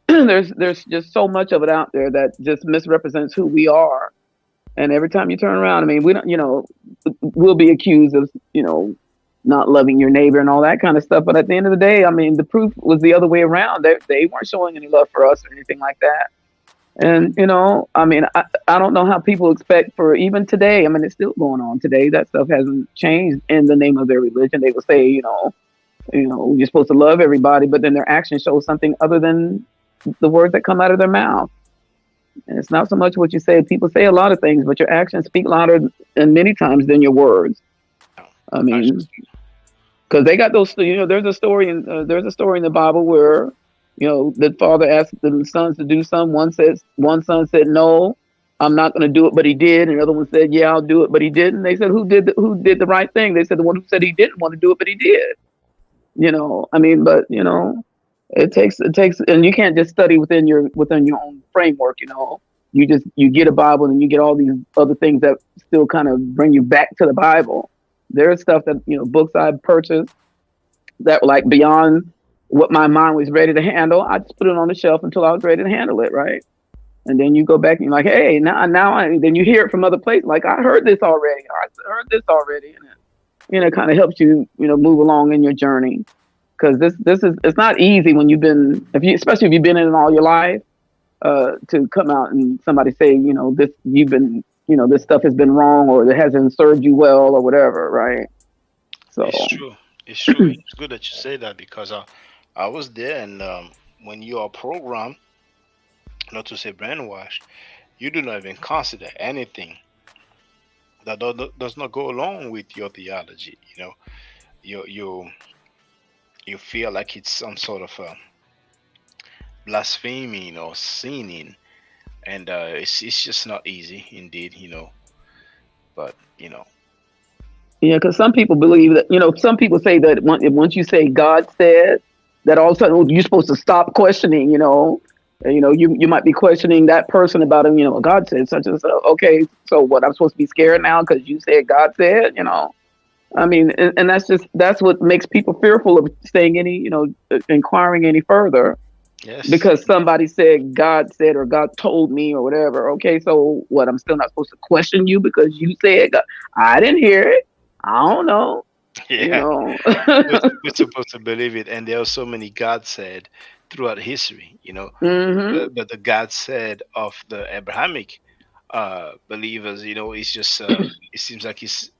D: there's just so much of it out there that just misrepresents who we are. And every time you turn around, I mean, we don't, you know, we'll be accused of, you know, not loving your neighbor and all that kind of stuff. But at the end of the day, I mean, the proof was the other way around. They weren't showing any love for us or anything like that. And, you know, I mean, I don't know how people expect for even today. I mean, it's still going on today. That stuff hasn't changed in the name of their religion. They will say, you know, you're supposed to love everybody, but then their actions show something other than the words that come out of their mouth. And it's not so much what you say. People say a lot of things, but your actions speak louder and many times than your words. I mean, because they got those, you know, there's a story in the Bible where, you know, the father asked the sons to do something. One son said, no, I'm not going to do it, but he did. And the other one said, yeah, I'll do it, but he didn't. They said, who did the right thing? They said, the one who said he didn't want to do it, but he did. You know, I mean, but you know, it takes, and you can't just study within your own framework. You know, you get a Bible and you get all these other things that still kind of bring you back to the Bible. There's stuff that, you know, books I've purchased that were like beyond what my mind was ready to handle. I just put it on the shelf until I was ready to handle it, right? And then you go back and you're like, hey, then you hear it from other places. Like, I heard this already. Or I heard this already. And you know, it kind of helps you, you know, move along in your journey. Because it's not easy when especially if you've been in it all your life, to come out and somebody say, you know, this stuff has been wrong or it hasn't served you well or whatever, right? So
C: it's true. It's good that you say that, because I was there, and when you are programmed, not to say brainwashed, you do not even consider anything that does not go along with your theology. You know, you feel like it's some sort of blaspheming or sinning, and it's just not easy, indeed. You know, but you know.
D: Yeah, because some people believe that, you know, some people say that once you say God said, that all of a sudden you're supposed to stop questioning, you know, You know, you might be questioning that person about him. You know, God said such and such. Okay, so what? I'm supposed to be scared now because you said God said. You know, I mean, and that's what makes people fearful of saying any, you know, inquiring any further.
C: Yes.
D: Because somebody said God said or God told me or whatever. Okay, so what? I'm still not supposed to question you because you said God. I didn't hear it. I don't know.
C: Yeah.
D: You know.
C: We're supposed to believe it, and there are so many God said throughout history, you know.
D: Mhm.
C: But the God said of the Abrahamic believers, you know, it's just it seems like it's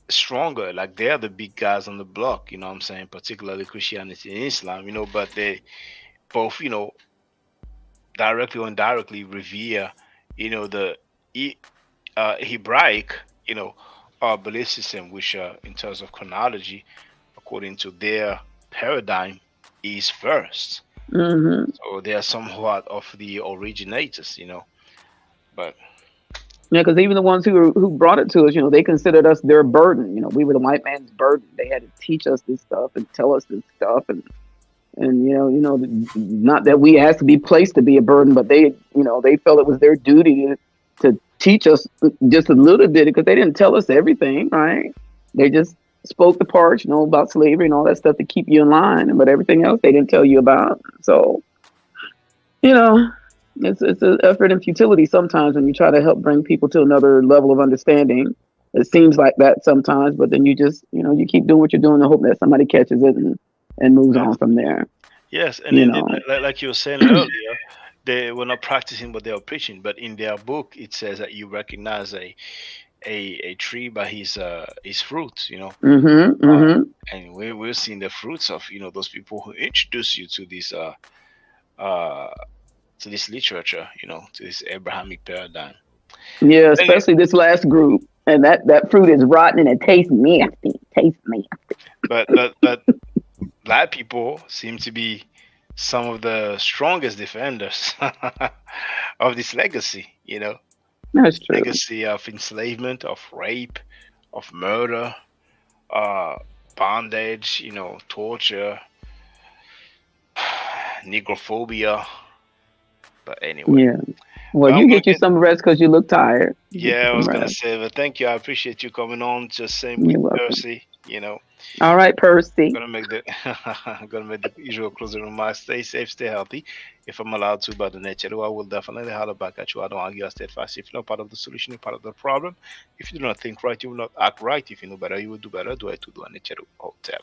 C: stronger. Like they're the big guys on the block, you know what I'm saying? Particularly Christianity and Islam, you know, but they both, you know, directly or indirectly revere, you know, the Hebraic, you know, belief system, which in terms of chronology, according to their paradigm, is first.
D: Mhm.
C: So they are somewhat of the originators, you know. But
D: Yeah, because even the ones who brought it to us, you know, they considered us their burden. You know, we were the white man's burden. They had to teach us this stuff and tell us this stuff, and you know, not that we asked to be placed to be a burden, but they, you know, they felt it was their duty to teach us just a little bit because they didn't tell us everything, right? They just spoke the parts, you know, about slavery and all that stuff to keep you in line, but everything else they didn't tell you about. So, you know, it's an effort and futility sometimes when you try to help bring people to another level of understanding. It seems like that sometimes, but then you just, you know, you keep doing what you're doing and hope that somebody catches it and moves on from there.
C: yes, and
D: You
C: then
D: know.
C: like you were saying earlier, they were not practicing what they were preaching, but in their book it says that you recognize a tree by his fruits, you know.
D: Mhm. Mhm.
C: And we're seeing the fruits of, you know, those people who introduce you to this literature, you know, to this Abrahamic paradigm.
D: Yeah,
C: And
D: especially this last group, and that fruit is rotten and it tastes nasty. Tastes nasty.
C: but black people seem to be some of the strongest defenders of this legacy, you know.
D: That's true.
C: Legacy of enslavement, of rape, of murder, bondage, you know, torture, negrophobia. But anyway,
D: Yeah. Well,
C: I'm
D: you
C: gonna
D: get you
C: get.
D: some rest because you look tired. You get you
C: Yeah, I
D: some
C: was gonna
D: rest.
C: say, but thank you. I appreciate you coming on. Just same with
D: You're welcome.
C: Percy. You know,
D: All right, Percy.
C: gonna make the gonna make the usual closing remarks. Stay safe, stay healthy. If I'm allowed to, by the nature, I will definitely holler back at you. I don't argue, I steadfast. If you're not part of the solution, you're part of the problem. If you do not think right, you will not act right. If you know better, you will do better. Do it to do a nature hotel.